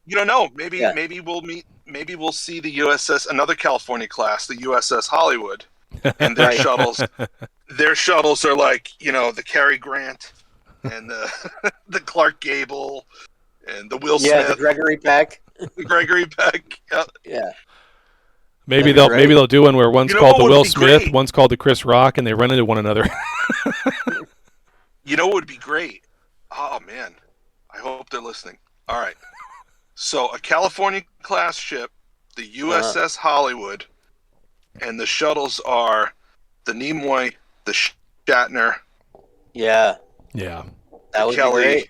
You don't know. Maybe Yeah. maybe we'll meet. Maybe we'll see the USS, another California class, the USS Hollywood, and their Right. shuttles. Their shuttles are like the Cary Grant, and the Clark Gable, and the Will Yeah, the Smith, Gregory Peck. the Gregory Peck. Yeah. Yeah. Maybe That'd be they'll do one where one's You know called what the would Will be Smith, great? one's called the Chris Rock, and they run into one another. You know what would be great? Oh man, I hope they're listening. All right. So a California class ship, the USS Hollywood, and the shuttles are the Nimoy, the Shatner, Yeah. Yeah. That would Kelly, be great.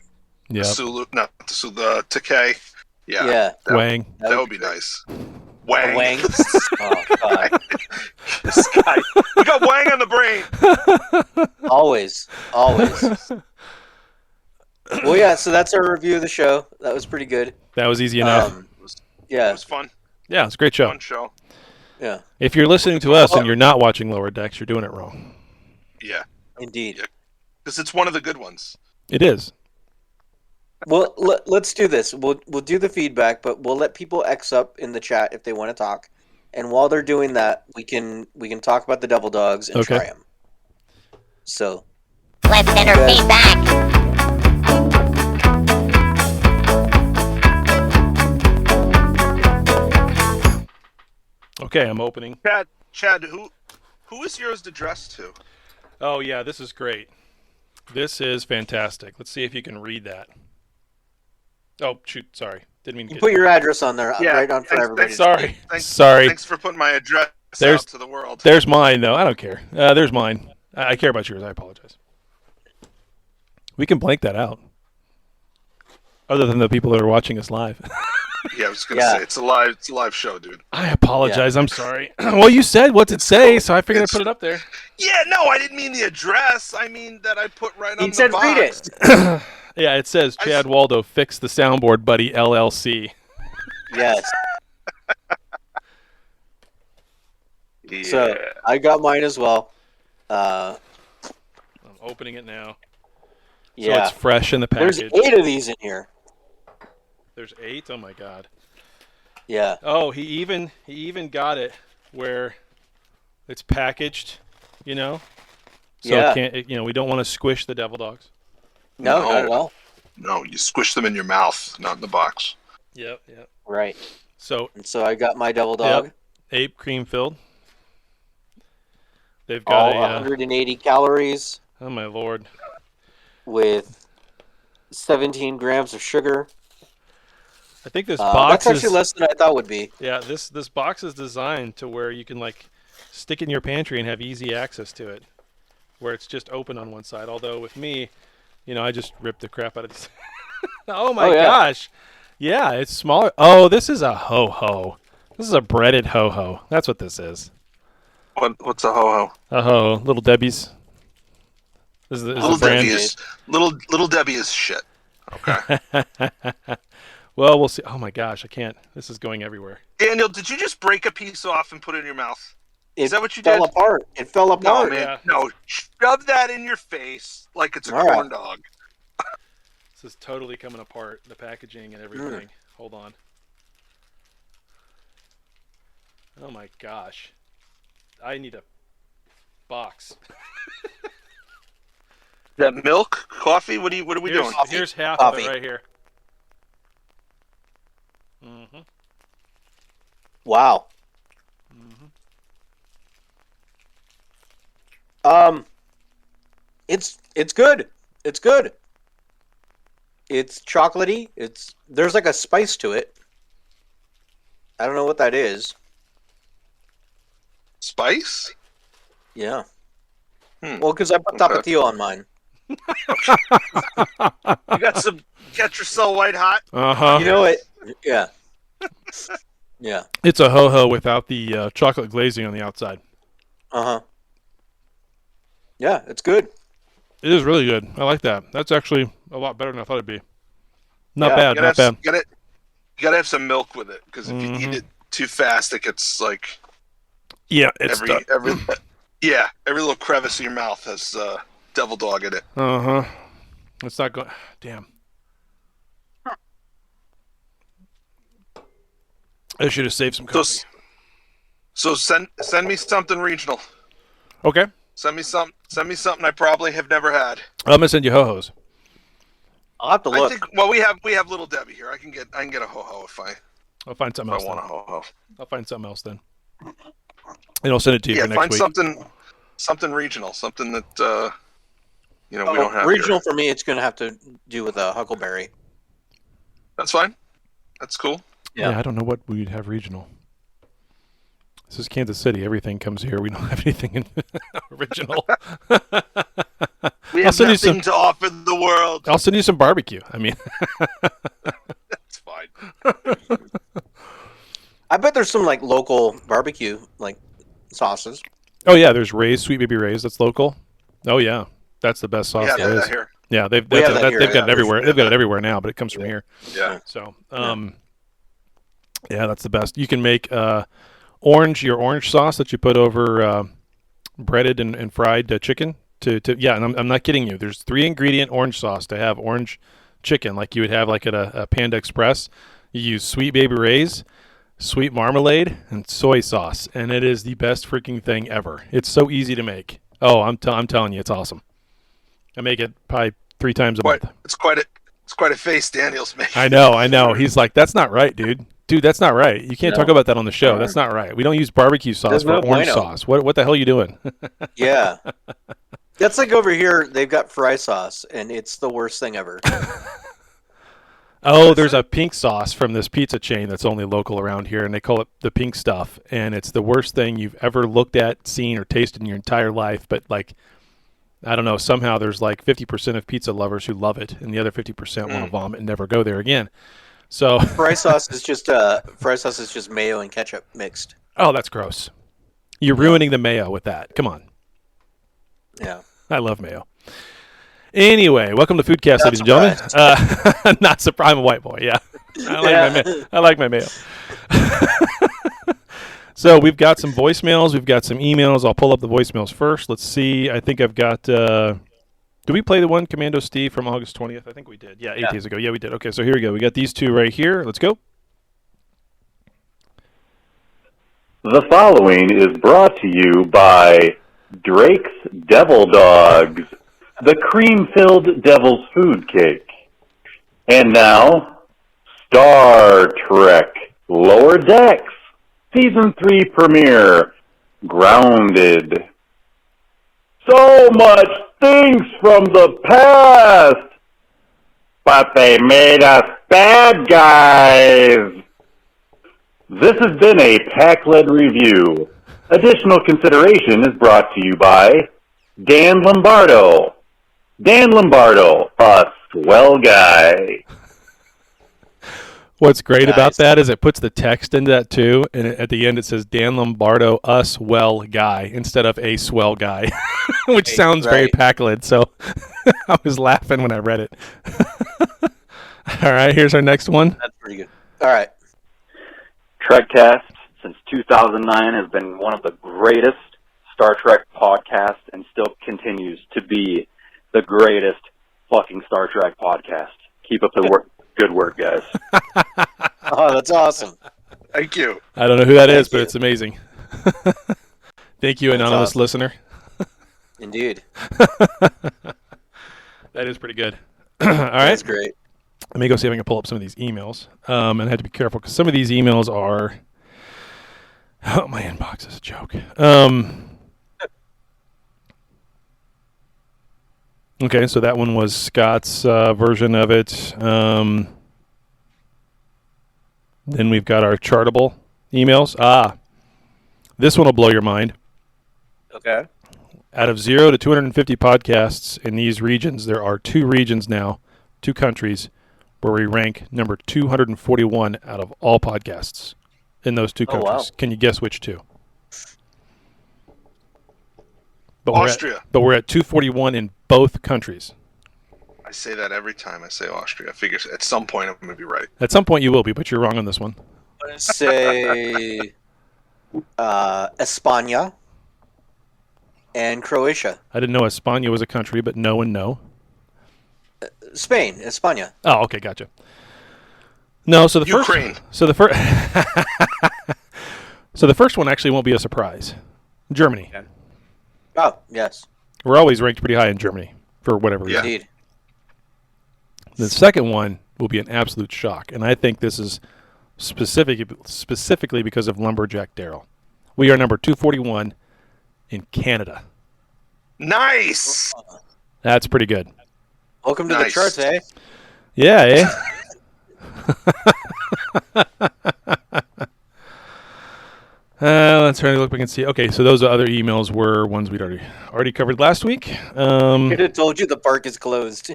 Yeah. Sulu, not the Sulu, the Takei. Yeah, Yeah. Wang. that would be nice. Wang. Wang. Oh God. This guy. We got Wang on the brain. Always. Always. Well, yeah. So that's our review of the show. That was pretty good. That was easy enough. It Yeah. was fun. Yeah, it's a great show. Fun show. Yeah. If you're listening to us and you're not watching Lower Decks, you're doing it wrong. Yeah, Indeed. Yeah. because it's one of the good ones. It is. Well, let's do this. We'll do the feedback, but we'll let people X up in the chat if they want to talk. And while they're doing that, we can talk about the Devil Dogs and Okay. try them. So Let's enter feedback. Okay, I'm opening. Chad, who is yours addressed to? Oh, yeah, this is great. This is fantastic. Let's see if you can read that. Oh, shoot, sorry. Didn't mean to you get... put your address on there, right on for everybody. Sorry. Thanks, Sorry. Thanks for putting my address There's- out to the world. There's mine, though. I don't care. There's mine. I care about yours. I apologize. We can blank that out. Other than the people that are watching us live. Yeah, I was gonna Yeah. say it's a live show, dude. I apologize. I'm sorry. Well, you said what's it say, so I figured I'd put it up there. Yeah, no, I didn't mean the address. I mean that I put right on He the said box. read it. Yeah, it says Chad Waldo fixed the soundboard, buddy, LLC. Yes. Yeah. So I got mine as well. I'm opening it now. So Yeah. it's fresh in the There's package. 8 of these in here. There's 8? Oh, my God. Yeah. Oh, he even got it where it's packaged, you know? So Yeah. we don't want to squish the devil dogs. No, No. not at all. No, you squish them in your mouth, not in the box. Yep. Right. So And so I got my Devil Dog. Yep. Ape cream filled. They've All got 180 calories oh my Lord. with 17 grams of sugar. I think this box that's is actually less than I thought would be. yeah, this box is designed to where you can like stick it in your pantry and have easy access to it. Where it's just open on one side. Although with me, I just ripped the crap out of this. Oh my yeah. gosh. Yeah, it's smaller. Oh, this is a ho-ho. This is a breaded ho-ho. That's what this is. What's a ho-ho? A ho, Little Debbie's. This is Little the brand. Debbie is little Debbie is shit. Okay. Well, we'll see. Oh my gosh, I can't. This is going everywhere. Daniel, did you just break a piece off and put it in your mouth? Is that what you fell did? apart. It fell No, apart. man. Yeah. No, shove that in your face like it's a All right. corn dog. This is totally coming apart. The packaging and everything. Hold on. Oh my gosh. I need a box. That milk, coffee. What are we doing? Here's half Coffee. of it right here. Mm-hmm. Wow. It's good. It's good. It's chocolatey. There's like a spice to it. I don't know what that is. Spice? Yeah. Hmm. Well, because I put tapatio on mine. You got your soul white hot. Uh-huh. You know what? Yeah. Yeah. It's a ho-ho without the chocolate glazing on the outside. Uh-huh. Yeah, it's good. It is really good. I like that. That's actually a lot better than I thought it'd be. Not Yeah, bad, not bad. You gotta have some milk with it because if you eat it too fast, it gets like Yeah, it's every little crevice in your mouth has devil dog in it. Uh-huh. It's not going. Damn. I should have saved some coffee. So send me something regional. Okay. Send me something I probably have never had. I'm gonna send you ho-hos. I'll have to look. We have Little Debbie here. I can get a ho ho I'll find something if else. I want a Then. ho ho. I'll find something else then. And I'll send it to you for next find week. something regional, something that we don't have regional here. for me. It's going to have to do with a huckleberry. That's fine. That's cool. Yeah, I don't know what we'd have regional. This is Kansas City. Everything comes here. We don't have anything in original. We I'll have send you nothing to offer the world. I'll send you some barbecue. I mean, That's fine. I bet there's some like local barbecue like sauces. oh yeah, there's Ray's, Sweet Baby Ray's. That's local. Oh yeah, that's the best sauce Yeah, there is. that here. Yeah, they've We have that here, got it yeah. everywhere. They've got it everywhere now, but it comes from here. Yeah. So, yeah, that's the best. You can make your orange sauce that you put over breaded and fried chicken. Yeah, and I'm not kidding you. There's 3-ingredient orange sauce to have orange chicken, like you would have like at a Panda Express. You use Sweet Baby Ray's, sweet marmalade, and soy sauce, and it is the best freaking thing ever. It's so easy to make. Oh, I'm telling you, it's awesome. I make it probably 3 times a month. It's quite a face Daniel's making. I know. He's like, that's not right, dude. Dude, that's not right. You can't talk about that on the show. That's not right. We don't use barbecue sauce There's for no orange bueno. sauce. What the hell are you doing? Yeah. That's like over here, they've got fry sauce, and it's the worst thing ever. Oh, there's a pink sauce from this pizza chain that's only local around here, and they call it the pink stuff. And it's the worst thing you've ever looked at, seen, or tasted in your entire life. But, like, I don't know, somehow there's like 50% of pizza lovers who love it, and the other 50% want to vomit and never go there again. So Fry sauce is just mayo and ketchup mixed. oh, that's gross. You're ruining the mayo with that. Come on. Yeah. I love mayo. Anyway, welcome to Foodcast, ladies and gentlemen. Not surprised. I'm a white boy, yeah. I like my mayo. So we've got some voicemails. We've got some emails. I'll pull up the voicemails first. Let's see. I think I've got... did we play the one, Commando Steve, from August 20th? I think we did. Yeah, 8 days ago. Yeah, we did. Okay, so here we go. We got these two right here. Let's go. The following is brought to you by Drake's Devil Dogs, the cream-filled devil's food cake. And now, Star Trek Lower Decks, Season 3 premiere, Grounded. So much things from the past, but they made us bad guys. This has been a PAC-led review. Additional consideration is brought to you by Dan Lombardo. Dan Lombardo, a swell guy. What's great about that is it puts the text into that too, and at the end it says Dan Lombardo, a swell guy, instead of a swell guy, which sounds very PAC-led, so I was laughing when I read it. All right, here's our next one. That's pretty good. All right. Trekcast, since 2009, has been one of the greatest Star Trek podcasts and still continues to be the greatest fucking Star Trek podcast. Keep up the good work, guys. Oh, that's awesome. Thank you. I don't know who that is, Thank but you. it's amazing. Thank you, anonymous awesome. listener. Indeed. That is pretty good. All right. That's great. Let me go see if I can pull up some of these emails. And I have to be careful because some of these emails are. Oh, my inbox is a joke. Okay, so that one was Scott's version of it. Then we've got our chartable emails. This one will blow your mind. Okay. Out of 0 to 250 podcasts in these regions, there are 2 regions now, 2 countries, where we rank number 241 out of all podcasts in those 2 countries. Wow. Can you guess which 2? But Austria. We're at 241 in both countries. I say that every time I say Austria. I figure at some point I'm going to be right. At some point you will be, but you're wrong on this one. I'm going to say España and Croatia. I didn't know España was a country, but no and no. Spain, España. Oh, okay, gotcha. No, so the Ukraine. So the first one actually won't be a surprise. Germany. Okay. Oh, yes. We're always ranked pretty high in Germany for whatever reason. Indeed. The second one will be an absolute shock, and I think this is specifically because of Lumberjack Daryl. We are number 241 in Canada. Nice. That's pretty good. Welcome to the charts, eh? Yeah, let's try to look back and see. Okay, so those other emails were ones we'd already covered last week. Could have told you the park is closed.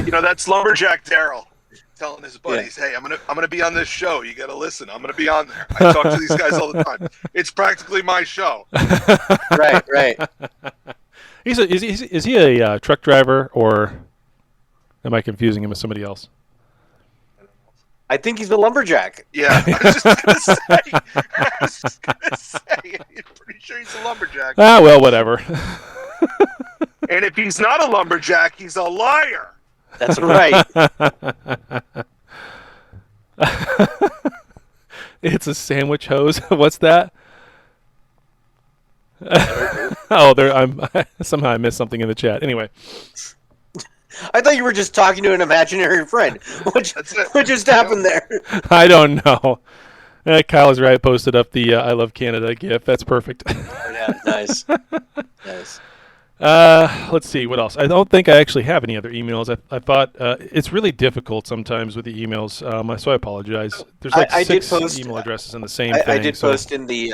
That's Lumberjack Daryl telling his buddies, "Hey, I'm gonna be on this show. You got to listen. I'm gonna be on there. I talk to these guys all the time. It's practically my show." Right. Is he a truck driver, or am I confusing him with somebody else? I think he's the lumberjack. Yeah, I was just gonna say. I'm pretty sure he's a lumberjack. Well, whatever. And if he's not a lumberjack, he's a liar. That's right. It's a sandwich hose. What's that? Somehow I missed something in the chat. Anyway, I thought you were just talking to an imaginary friend. What just happened there? I don't know. Kyle is right. I posted up the "I love Canada" gif. That's perfect. Yeah, nice. Let's see what else. I don't think I actually have any other emails. I thought it's really difficult sometimes with the emails, so I apologize. There's like I 6 did post, email addresses in the same thing. I did post in the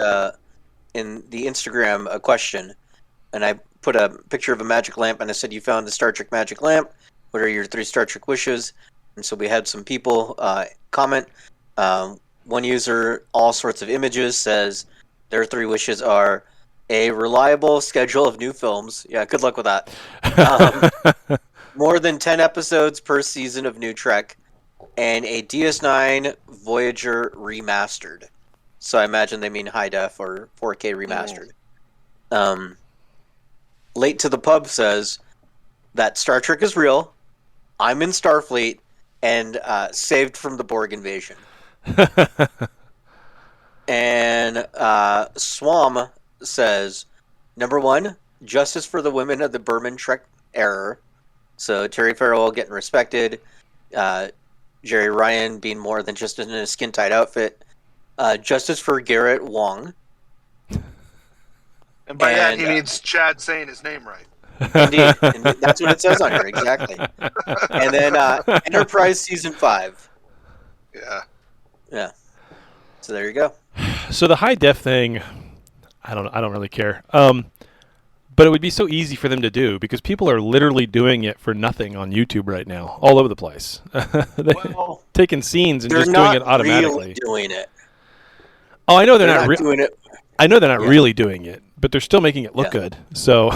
Instagram a question, and I put a picture of a magic lamp, and I said, "You found the Star Trek magic lamp. What are your 3 Star Trek wishes?" And so we had some people comment. One user, all sorts of images, says their 3 wishes are a reliable schedule of new films. Yeah, good luck with that. More than 10 episodes per season of new Trek, and a DS9 Voyager remastered. So I imagine they mean high def or 4K remastered. Late to the Pub says that Star Trek is real. I'm in Starfleet and saved from the Borg invasion. And Swam says, number 1, justice for the women of the Berman Trek era. So Terry Farrell getting respected. Jerry Ryan being more than just in a skin-tight outfit. Justice for Garrett Wong. And by that, he means Chad saying his name right. Indeed. That's what it says on here, exactly. And then Enterprise Season 5. Yeah. So there you go. So the high def thing, I don't really care. But it would be so easy for them to do because people are literally doing it for nothing on YouTube right now, all over the place. Well, taking scenes and they're just doing not it automatically. really doing it. Oh, I know they're not not doing it. I know they're not really doing it, but they're still making it look good. So,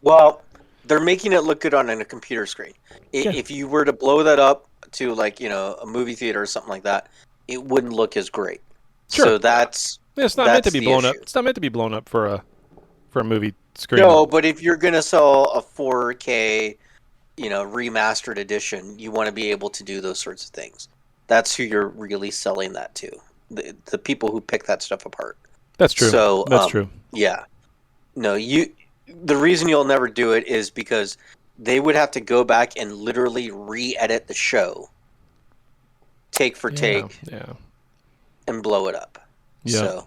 well, they're making it look good on a computer screen. If you were to blow that up to a movie theater or something like that, it wouldn't look as great. Sure. So that's it's not meant to be blown up. It's not meant to be blown up for a movie screen. No, but if you're gonna sell a 4K, remastered edition, you want to be able to do those sorts of things. that's who you're really selling that to. The people who pick that stuff apart. That's true. So that's true. Yeah. No, the reason you'll never do it is because they would have to go back and literally re-edit the show, take for take, and blow it up. Yeah. So,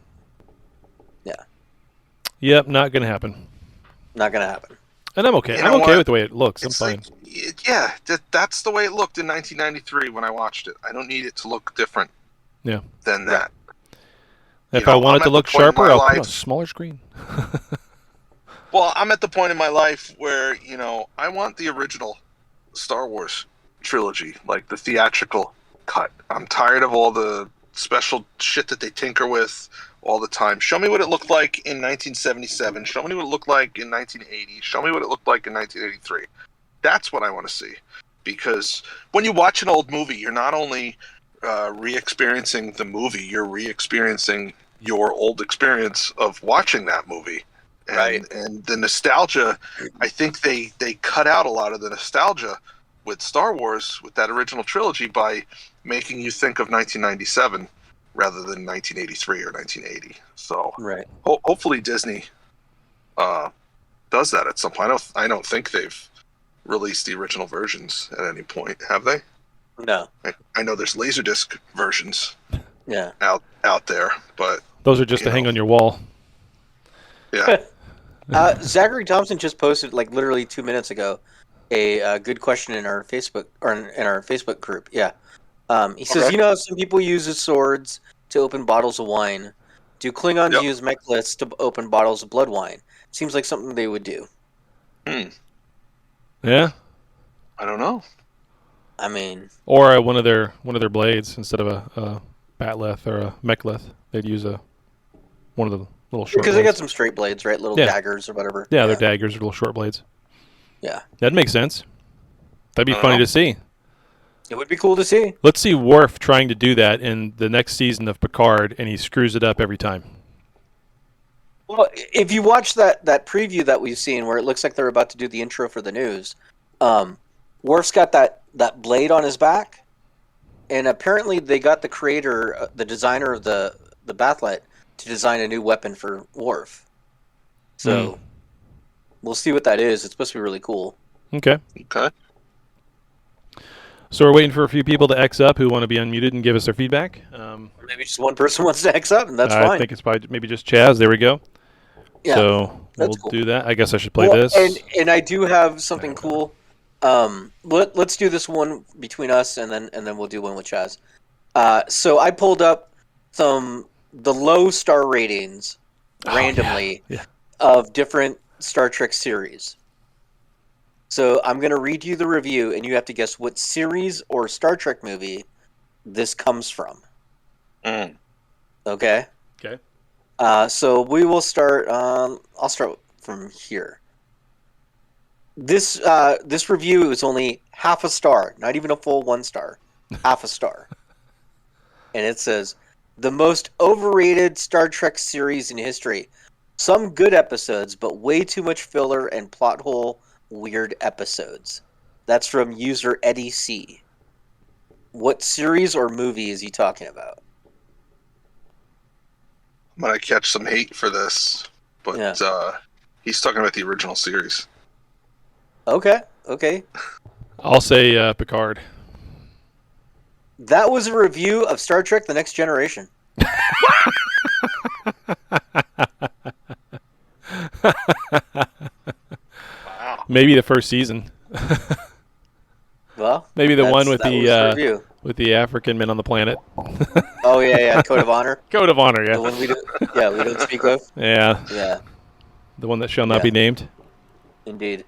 yeah. Yep, not going to happen. Not going to happen. And I'm okay. I'm okay with the way it looks. I'm fine. Yeah, that's the way it looked in 1993 when I watched it. I don't need it to look different than that. If I want it to look sharper, I'll put on a smaller screen. Well, I'm at the point in my life where, I want the original Star Wars trilogy, like the theatrical cut. I'm tired of all the special shit that they tinker with all the time. Show me what it looked like in 1977. Show me what it looked like in 1980. Show me what it looked like in 1983. That's what I want to see. Because when you watch an old movie, you're not only re-experiencing the movie, you're re-experiencing your old experience of watching that movie. And the nostalgia, I think they cut out a lot of the nostalgia with Star Wars, with that original trilogy, by making you think of 1997 rather than 1983 or 1980. So hopefully Disney does that at some point. I don't think they've released the original versions at any point, have they? No. I know there's Laserdisc versions out there, but those are just to hang on your wall. Yeah. Zachary Thompson just posted, like, literally 2 minutes ago, a good question in our Facebook group. Yeah. He says, how some people use swords to open bottles of wine. Do Klingons use mek'leths to open bottles of blood wine? Seems like something they would do. Yeah. I don't know. I mean, or one of their blades instead of a batleth or a mek'leth, they'd use one of the little short. Because they got some straight blades, right? Little daggers or whatever. Yeah, they're daggers or little short blades. Yeah, that makes sense. That'd be funny to see. It would be cool to see. Let's see Worf trying to do that in the next season of Picard, and he screws it up every time. Well, if you watch that preview that we've seen, where it looks like they're about to do the intro for the news, Worf's got that blade on his back, and apparently they got the creator, the designer of the Bathlet, to design a new weapon for Worf. So we'll see what that is. It's supposed to be really cool. Okay. So we're waiting for a few people to X up who want to be unmuted and give us their feedback. Maybe just one person wants to X up, and that's fine. I think it's probably maybe just Chaz. There we go. Yeah, so we'll do that. I guess I should play this. And I do have something cool. Let's do this one between us, and then we'll do one with Chaz. So I pulled up the low star ratings randomly of different Star Trek series. So I'm going to read you the review, and you have to guess what series or Star Trek movie this comes from. Okay? Okay. So we will start. I'll start from here. This review is only half a star, not even a full 1 star, half a star. And it says, the most overrated Star Trek series in history. Some good episodes, but way too much filler and plot hole weird episodes. That's from user Eddie C. What series or movie is he talking about? I'm going to catch some hate for this, but he's talking about the original series. Okay. I'll say Picard. That was a review of Star Trek The Next Generation. Wow. Maybe the first season. Well, maybe the one with the African men on the planet. Oh yeah, Code of Honor. Code of Honor, yeah. The one we don't speak of. Yeah. The one that shall not be named. Indeed.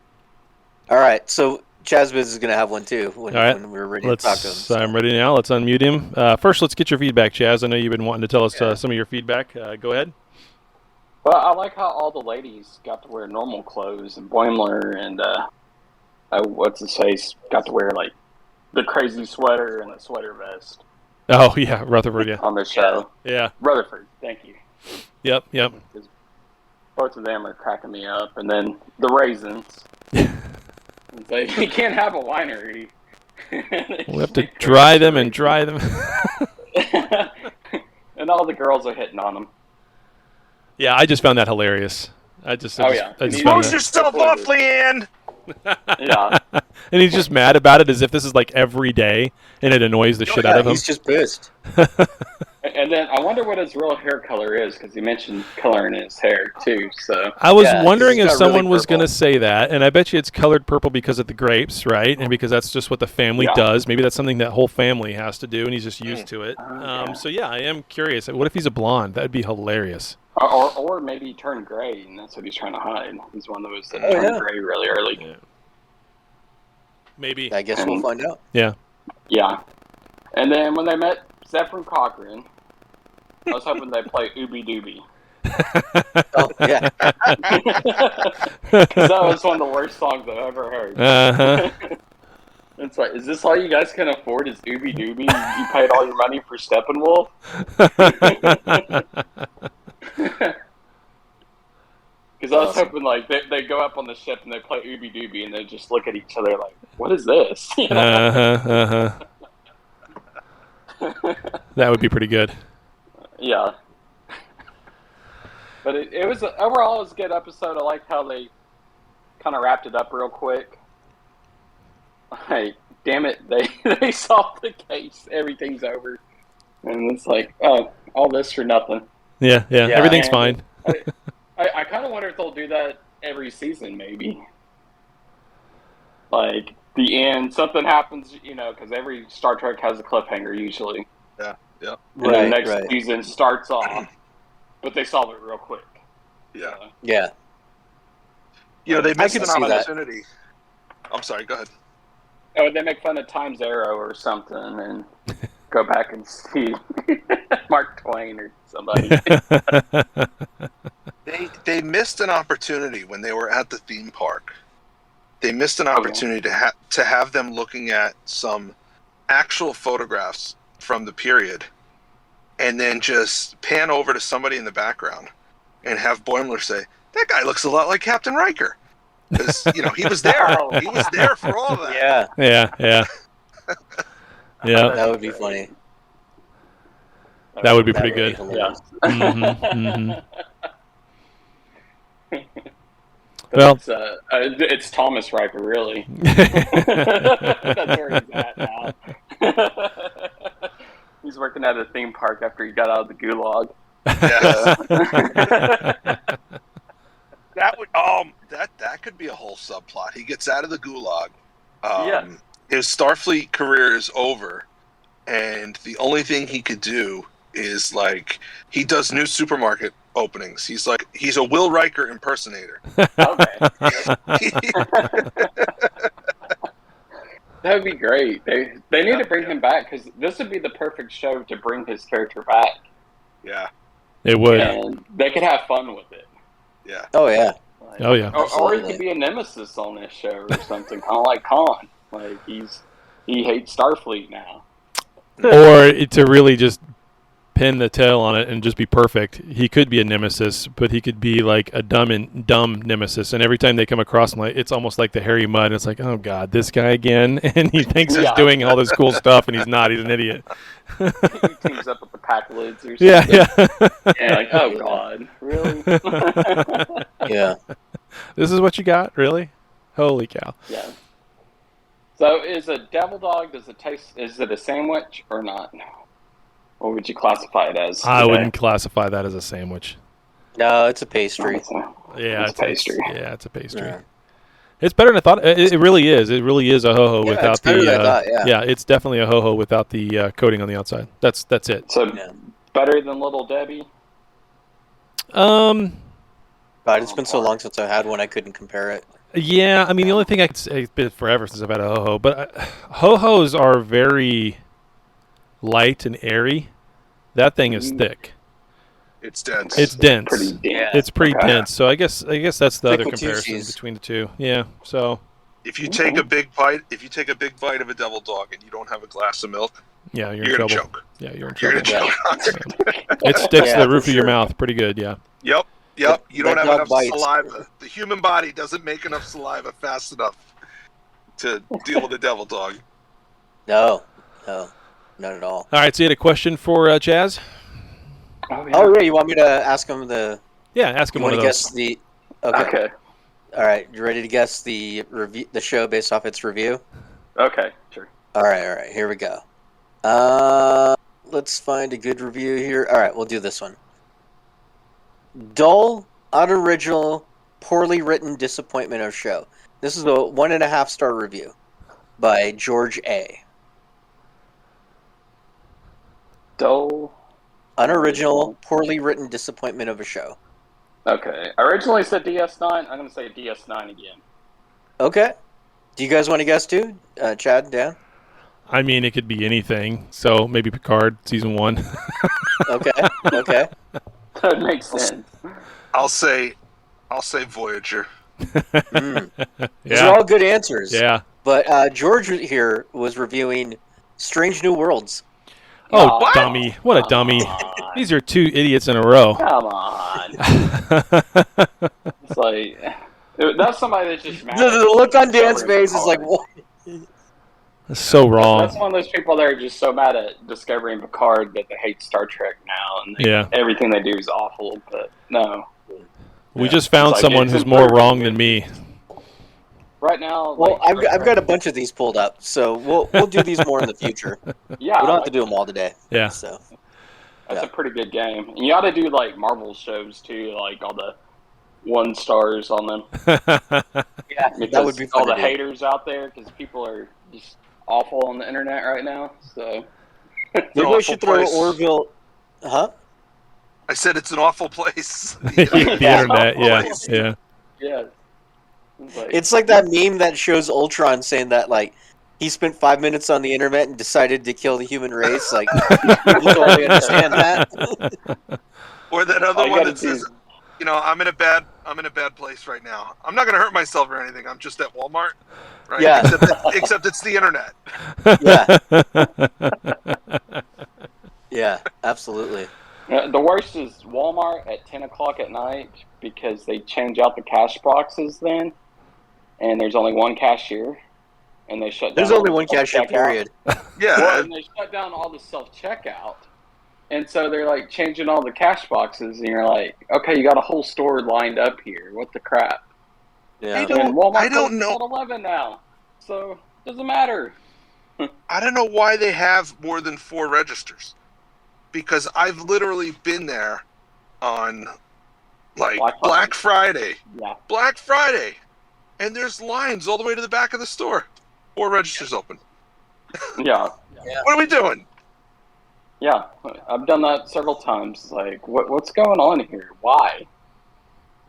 All right, so Chazbiz is going to have one too when we're ready to talk to him. So. I'm ready now. Let's unmute him. First, let's get your feedback, Chaz. I know you've been wanting to tell us some of your feedback. Go ahead. Well, I like how all the ladies got to wear normal clothes, and Boimler and what's his face got to wear like the crazy sweater and the sweater vest. Oh yeah, Rutherford. Yeah. On the show. Yeah. Rutherford. Thank you. Yep. Both of them are cracking me up, and then the raisins. You can't have a winery We'll have to dry them and dry them. And all the girls are hitting on him. Yeah, I just found that hilarious. I just found Expose yourself off, Leanne! Yeah. And he's just mad about it as if this is like every day, and it annoys the shit out of him. He's just pissed. And then I wonder what his real hair color is, because he mentioned coloring his hair too. So I was wondering if someone was going to say that, and I bet you it's colored purple because of the grapes, right? And because that's just what the family does. Maybe that's something that whole family has to do, and he's just used to it. So yeah, I am curious. What if he's a blonde? That'd be hilarious. Or maybe he turned gray, and that's what he's trying to hide. He's one of those that turned gray really early. Yeah. Maybe. I guess we'll find out. Yeah. Yeah. And then when they met Zephyr and Cochran, I was hoping they'd play Ooby Dooby. Oh, yeah. Because that was one of the worst songs I've ever heard. Uh-huh. It's like, is this all you guys can afford is Ooby Dooby? You paid all your money for Steppenwolf? Because I was hoping, like, they go up on the ship and they play Ooby Dooby and they just look at each other like, what is this? You know? That would be pretty good. Yeah. But it was, overall, it was a good episode. I liked how they kind of wrapped it up real quick. Like, damn it, they solved the case. Everything's over. And it's like, oh, all this for nothing. Yeah, everything's fine. I kind of wonder if they'll do that every season, maybe. Like, the end, something happens, you know, because every Star Trek has a cliffhanger, usually. Yeah. And the next season starts off, but they solve it real quick. Yeah. Yeah. You know, they missed an opportunity. I'm sorry, go ahead. Oh, they make fun of Time's Arrow or something and go back and see Mark Twain or somebody. They missed an opportunity when they were at the theme park. They missed an opportunity to have them looking at some actual photographs from the period and then just pan over to somebody in the background and have Boimler say, that guy looks a lot like Captain Riker. Because, you know, he was there. He was there for all of that. Yeah. Yeah. That would be funny. That would be pretty good. Yeah. Well, it's Thomas Riker, really. That's where he's at now. He's working at a theme park after he got out of the gulag. Yeah. That could be a whole subplot. He gets out of the gulag. His Starfleet career is over, and the only thing he could do is, like, he does new supermarket openings. He's a Will Riker impersonator. Okay. That would be great. They need to bring him back, because this would be the perfect show to bring his character back. Yeah. It would. And they could have fun with it. Yeah. Oh, yeah. Oh, yeah. Or he could be a nemesis on this show or something, kind of like Khan. Like, he hates Starfleet now. Or to really just pin the tail on it and just be perfect. He could be a nemesis, but he could be like a dumb nemesis. And every time they come across him, like, it's almost like the Harry Mudd. It's like, oh God, this guy again, and he thinks he's doing all this cool stuff, and he's not. He's an idiot. He teams up with the Packlids or something. Yeah. Like, oh God, really? Yeah. This is what you got, really? Holy cow! Yeah. So, is a devil dog? Does it taste? Is it a sandwich or not? What would you classify it as? I wouldn't classify that as a sandwich. No, it's a pastry. Yeah, it's a pastry. It's a pastry. Yeah. It's better than I thought. It really is. It really is a ho-ho without the. Yeah, it's definitely a ho-ho without the coating on the outside. That's it. So better than Little Debbie. God, it's been so long since I had one, I couldn't compare it. Yeah, I mean, the only thing I could say, it's been forever since I've had a ho-ho, but ho-hos are very light and airy. That thing is thick. It's dense. It's dense. Pretty dense. It's pretty dense. So I guess that's the other comparison between the two. Yeah. So if you take a big bite of a devil dog and you don't have a glass of milk, you're in gonna trouble. choke. Yeah, you're in trouble. Choke. It sticks to the roof of your mouth pretty good. Yeah. Yep. You don't have enough saliva. The human body doesn't make enough saliva fast enough to deal with a devil dog. No, not at all. All right, so you had a question for Chaz? Oh yeah, you want me to ask him the? Yeah, ask him You one want of to those. guess the? Okay. All right, you ready to guess the review, the show based off its review? Okay, sure. All right, here we go. Let's find a good review here. All right, we'll do this one. Dull, unoriginal, poorly written disappointment of show. This is a 1.5 star review by George A. Dull, unoriginal, poorly written disappointment of a show. Okay, I originally said DS9. I'm going to say DS9 again. Okay. Do you guys want to guess too? Chad, Dan? I mean, it could be anything. So maybe Picard season 1. Okay. That makes sense. I'll say Voyager. These are all good answers. Yeah. But George here was reviewing Strange New Worlds. Oh, dummy. What a dummy. These are 2 idiots in a row. Come on. It's like, that's somebody that's just mad. The look on Dan's face is like, what? That's so wrong. That's one of those people that are just so mad at Discovery and Picard that they hate Star Trek now. And everything they do is awful, but no. We just found someone who's more wrong than me. Right now, well, I've got a bunch of these pulled up, so we'll do these more in the future. Yeah, we don't have to do them all today. Yeah, so that's a pretty good game, and you ought to do like Marvel shows too, like all the 1 stars on them. Yeah, that would be fun all the to do. haters out there, because people are just awful on the internet right now. So maybe we should throw Orville. Huh? I said it's an awful place. The internet, yeah. Yeah. It's like that meme that shows Ultron saying that, like, he spent 5 minutes on the internet and decided to kill the human race. Like, you totally understand that. Or that other one that says, I'm in a bad place right now. I'm not going to hurt myself or anything. I'm just at Walmart, right? Yeah. Except it's the internet. Yeah. Yeah, absolutely. The worst is Walmart at 10 o'clock at night, because they change out the cash boxes then. And there's only one cashier, and they shut down. There's only one cashier, period. Yeah. Well, and they shut down all the self-checkout. And so they're like changing all the cash boxes, and you're like, okay, you got a whole store lined up here. What the crap? Yeah. And Walmart I don't know. at 11 now. So it doesn't matter. I don't know why they have more than 4 registers. Because I've literally been there on Black Friday. Yeah. Black Friday. And there's lines all the way to the back of the store. 4 registers open. Yeah. What are we doing? Yeah. I've done that several times. Like, what's going on here? Why?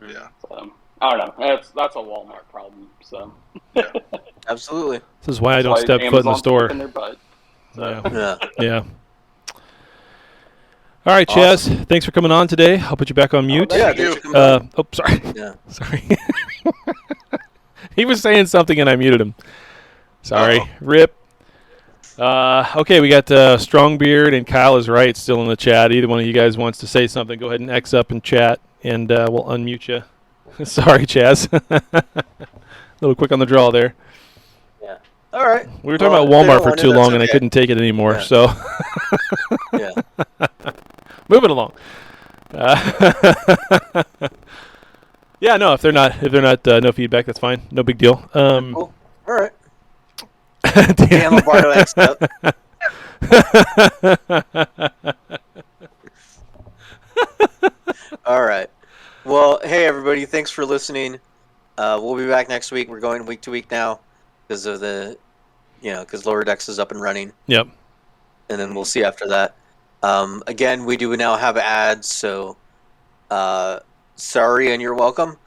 Yeah. So, I don't know. That's a Walmart problem. So. Yeah. Absolutely. This is why I don't step foot in the store. In their butt, so. Yeah. All right, Awesome. Chaz. Thanks for coming on today. I'll put you back on mute. Yeah, sorry. Yeah. Sorry. He was saying something and I muted him. Sorry. Rip. Okay, we got Strongbeard and Kyle is right still in the chat. Either one of you guys wants to say something, go ahead and X up and chat, and we'll unmute you. Sorry, Chaz. A little quick on the draw there. Yeah. All right. We were talking about Walmart for too long, and I couldn't take it anymore. So. Yeah. Moving along. Yeah, no. If they're not, no feedback, that's fine. No big deal. Cool. All right. Dan Lombardo X up. All right. Well, hey everybody, thanks for listening. We'll be back next week. We're going week to week now because of because Lower Decks is up and running. Yep. And then we'll see after that. Again, we do now have ads, so sorry and you're welcome.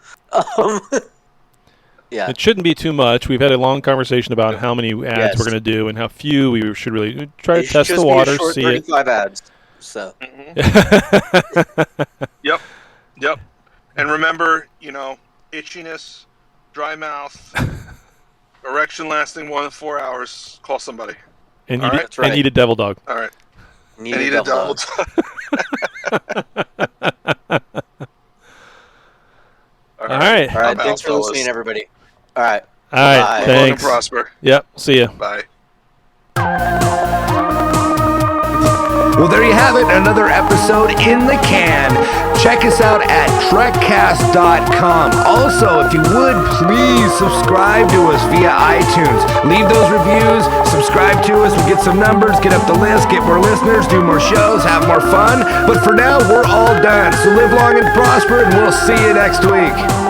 Yeah. It shouldn't be too much. We've had a long conversation about how many ads we're going to do and how few we should really try to test the water, see 35 ads. So. Yep. And remember, itchiness, dry mouth, erection lasting more than 4 hours, call somebody. And right. eat a devil dog. All right. Need a devil dog. All right. Thanks for listening, everybody. All right. All right. Bye. Thanks. Prosper. Yep. See ya. Bye. Well, there you have it, another episode in the can. Check us out at trekcast.com. Also, if you would, please subscribe to us via iTunes. Leave those reviews, subscribe to us, we'll get some numbers, get up the list, get more listeners, do more shows, have more fun. But for now, we're all done. So live long and prosper, and we'll see you next week.